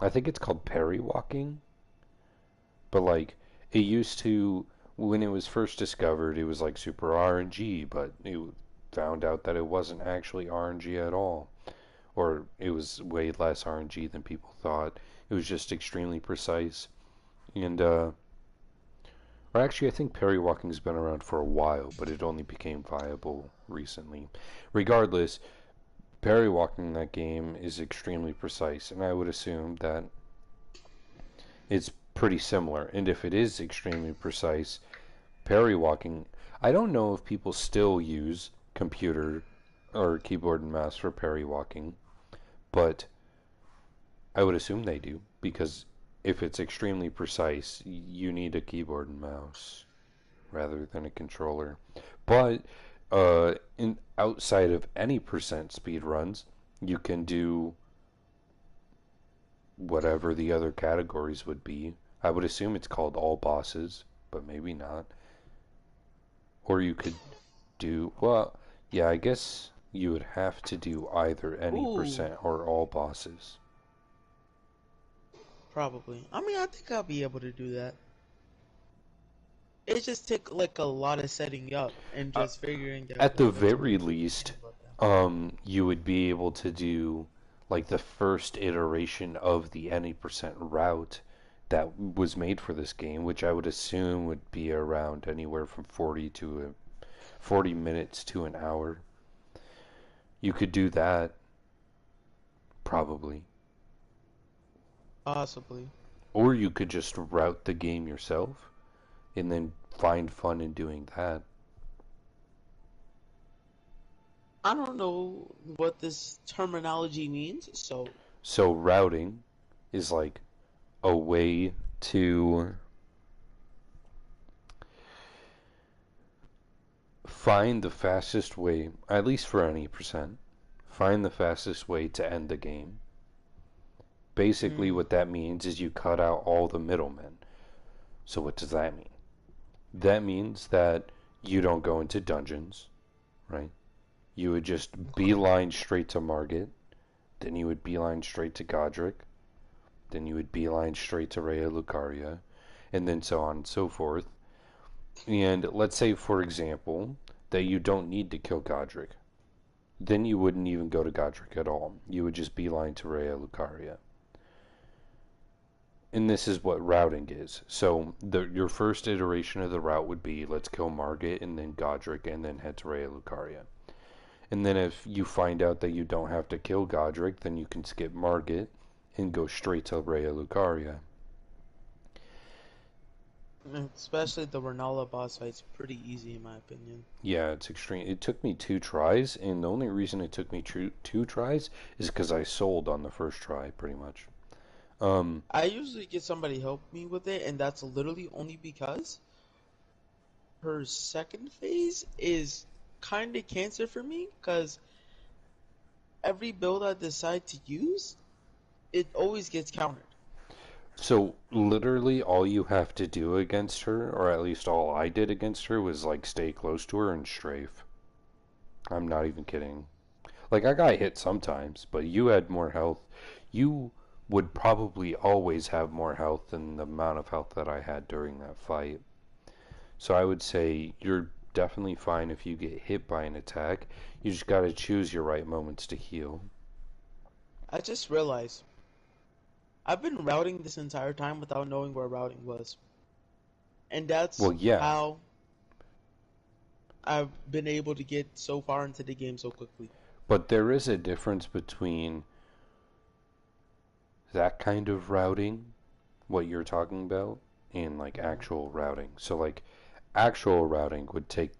I think it's called parry walking, but like it used to when it was first discovered, it was like super RNG, but it found out that it wasn't actually RNG at all, or it was way less RNG than people thought. It was just extremely precise, and or actually, I think parry walking's been around for a while, but it only became viable recently. Regardless, parry walking in that game is extremely precise, and I would assume that it's pretty similar. And if it is extremely precise, parry walking, I don't know if people still use computer or keyboard and mouse for parry walking, but I would assume they do because if it's extremely precise, you need a keyboard and mouse rather than a controller. But in outside of any percent speed runs, you can do whatever the other categories would be. I would assume it's called all bosses, but maybe not. Or you could do, well, yeah, I guess you would have to do either any Ooh, percent or all bosses. probably. I mean, I think I'll be able to do that. It just took like a lot of setting up and Uh, just figuring out at the like what to very do least, and whatnot. you would be able to do like the first iteration of the any percent route that was made for this game, which I would assume would be around anywhere from 40 minutes to an hour. You could do that probably, Possibly. or you could just route the game yourself and then find fun in doing that. I don't know what this terminology means, so So routing is like a way to find the fastest way, at least for any percent, find the fastest way to end the game. Basically, what that means is you cut out all the middlemen. So what does that mean? That means that you don't go into dungeons, right? You would just beeline straight to Margit, then you would beeline straight to Godric, then you would beeline straight to Rhea Lucaria, and then so on and so forth. And let's say, for example, that you don't need to kill Godric. Then you wouldn't even go to Godric at all. You would just beeline to Rhea Lucaria. And this is what routing is. So your first iteration of the route would be, let's kill Margit and then Godric and then head to Rhea Lucaria. And then if you find out that you don't have to kill Godric, then you can skip Margit and go straight to Rhea Lucaria. Especially the Renala boss fight's pretty easy in my opinion. Yeah, it's extreme. It took me 2 tries, and the only reason it took me 2 tries is because I sold on the first try, pretty much. I usually get somebody help me with it, and that's literally only because her second phase is kind of cancer for me, because every build I decide to use, it always gets countered. So literally all you have to do against her, or at least all I did against her, was like stay close to her and strafe. I'm not even kidding. Like, I got hit sometimes, but you had more health. You would probably always have more health than the amount of health that I had during that fight. So I would say you're definitely fine if you get hit by an attack. You just gotta choose your right moments to heal. I just realized I've been routing this entire time without knowing where routing was. And that's how I've been able to get so far into the game so quickly. But there is a difference between that kind of routing, what you're talking about, and like actual routing. So like actual routing would take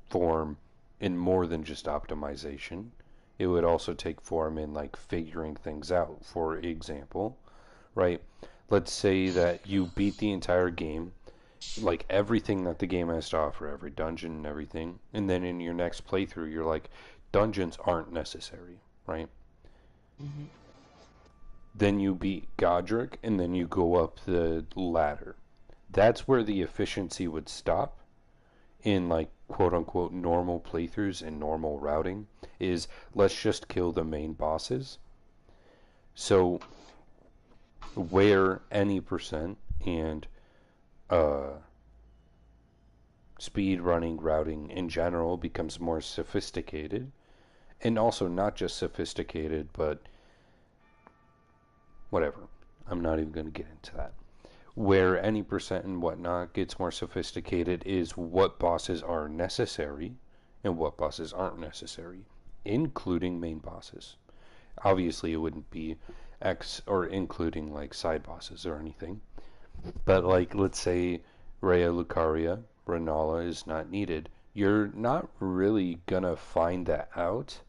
form in more than just optimization. It would also take form in like figuring things out. For example, right? Let's say that you beat the entire game, like everything that the game has to offer, every dungeon and everything, and then in your next playthrough you're like, dungeons aren't necessary, right? Mm-hmm. Then you beat Godric, and then you go up the ladder. That's where the efficiency would stop in, like, quote-unquote normal playthroughs and normal routing, is let's just kill the main bosses. So where any percent and speed running routing in general becomes more sophisticated, and also not just sophisticated, but whatever. I'm not even going to get into that. Where any percent and whatnot gets more sophisticated is what bosses are necessary and what bosses aren't necessary, including main bosses. Obviously, it wouldn't be or including like side bosses or anything. But like, let's say Rhea Lucaria, Renala is not needed. You're not really gonna find that out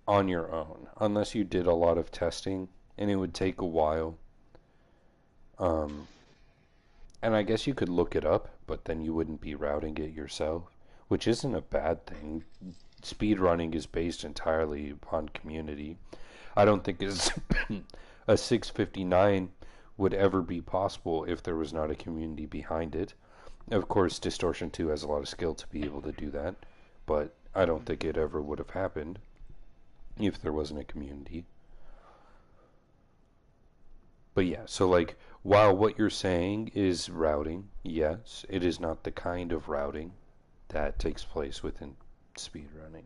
on your own, unless you did a lot of testing, and it would take a while. And I guess you could look it up, but then you wouldn't be routing it yourself, which isn't a bad thing. Speedrunning is based entirely upon community. I don't think a 659 would ever be possible if there was not a community behind it. Of course, Distortion 2 has a lot of skill to be able to do that, but I don't think it ever would have happened if there wasn't a community. But yeah, so like, while what you're saying is routing, yes, it is not the kind of routing that takes place within speedrunning.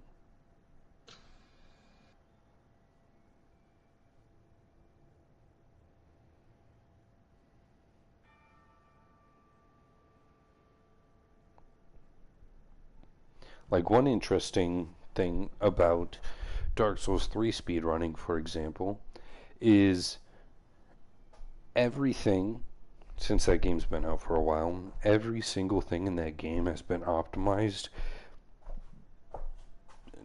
Like, one interesting thing about Dark Souls 3 speedrunning, for example, is everything, since that game's been out for a while, every single thing in that game has been optimized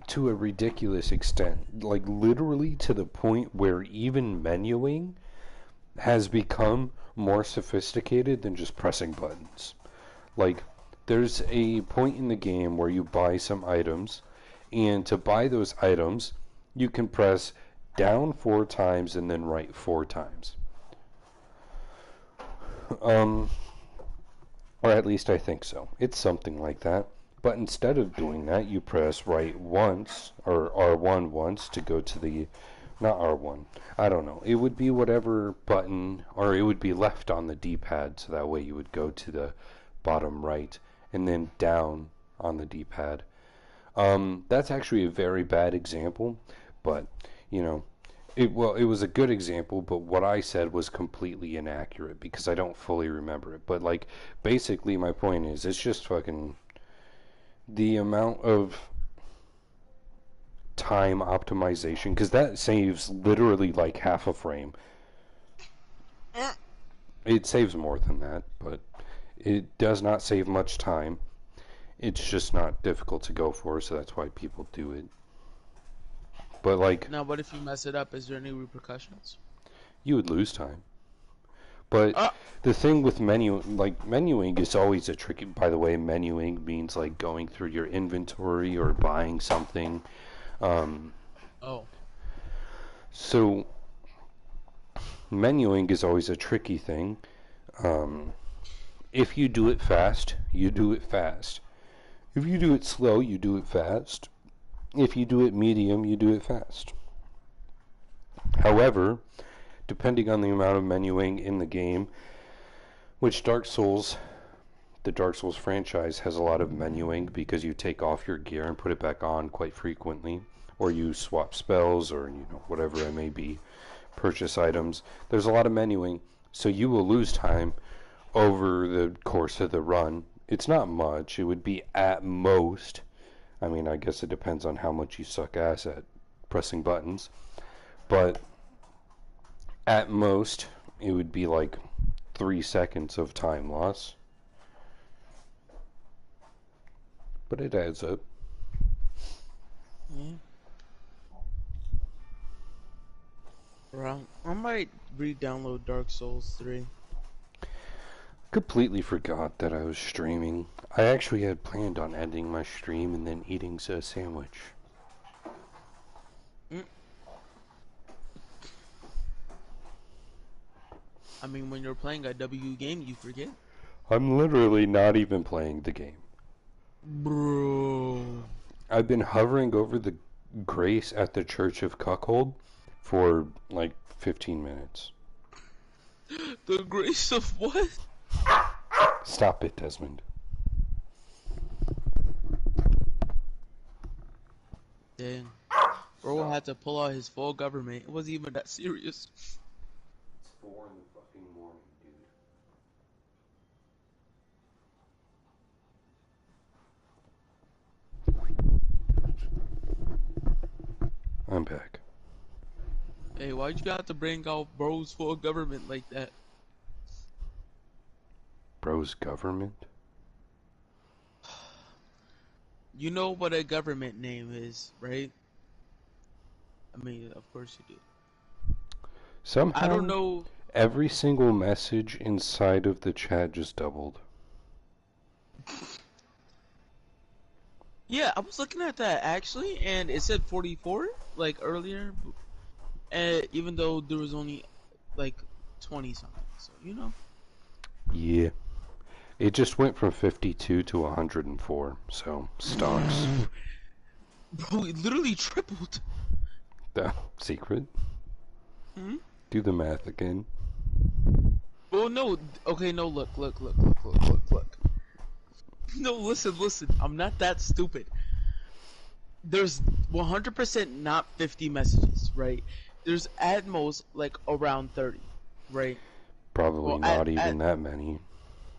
to a ridiculous extent. Like, literally to the point where even menuing has become more sophisticated than just pressing buttons. Like, there's a point in the game where you buy some items, And to buy those items, you can press down 4 times and then right 4 times. Or at least I think so. It's something like that. But instead of doing that, you press right once, or R1 once to go to the, not R1, I don't know. It would be whatever button, or it would be left on the D-pad, so that way you would go to the bottom right, and then down on the D-pad. That's actually a very bad example, but, you know, it was a good example, but what I said was completely inaccurate because I don't fully remember it. But, like, basically my point is, it's just fucking the amount of time optimization, because that saves literally like half a frame. It saves more than that, but it does not save much time. It's just not difficult to go for, so that's why people do it. But like, Now, what if you mess it up? Is there any repercussions? you would lose time. But the thing with menuing is always a tricky. By the way, menuing means like going through your inventory or buying something. Oh. So menuing is always a tricky thing. If you do it fast, you do it fast. If you do it slow, you do it fast. If you do it medium, you do it fast. However, depending on the amount of menuing in the game, which the Dark Souls franchise has a lot of menuing because you take off your gear and put it back on quite frequently, or you swap spells, or whatever it may be, purchase items. There's a lot of menuing, so you will lose time over the course of the run. It's not much. It would be at most, I mean, I guess it depends on how much you suck ass at pressing buttons, but at most it would be like 3 seconds of time loss. But it adds up. Yeah. Bro, I might re-download Dark Souls 3. Completely forgot that I was streaming. I actually had planned on ending my stream and then eating a sandwich. I mean, when you're playing a W game, you forget. I'm literally not even playing the game. Bro. I've been hovering over the grace at the Church of Cuckold for like 15 minutes. The grace of what? Stop it, Desmond. Dang. Bro had to pull out his full government. It wasn't even that serious. It's 4 in the fucking morning, dude. I'm back. Hey, why'd you have to bring out bro's full government like that? Bro's government? You know what a government name is, right? I mean, of course you do. Somehow, I don't know. every single message inside of the chat just doubled. Yeah, I was looking at that actually, and it said 44 like earlier, and even though there was only like 20 something, so Yeah. It just went from 52 to 104, so stocks. Bro, it literally tripled. The secret? Hmm? Do the math again. Well, no. Okay, no. Look. No, listen. I'm not that stupid. There's 100% not 50 messages, right? There's at most like around 30, right? Probably Well, not even that many.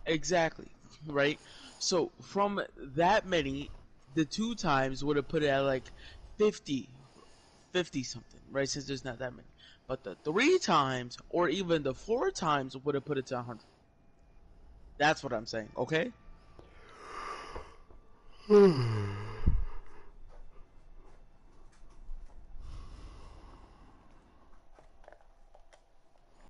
Exactly, right? So from that many, the 2 times would have put it at like 50 something, right? Since there's not that many. But the 3 times, or even the 4 times, would have put it to 100. That's what I'm saying, okay?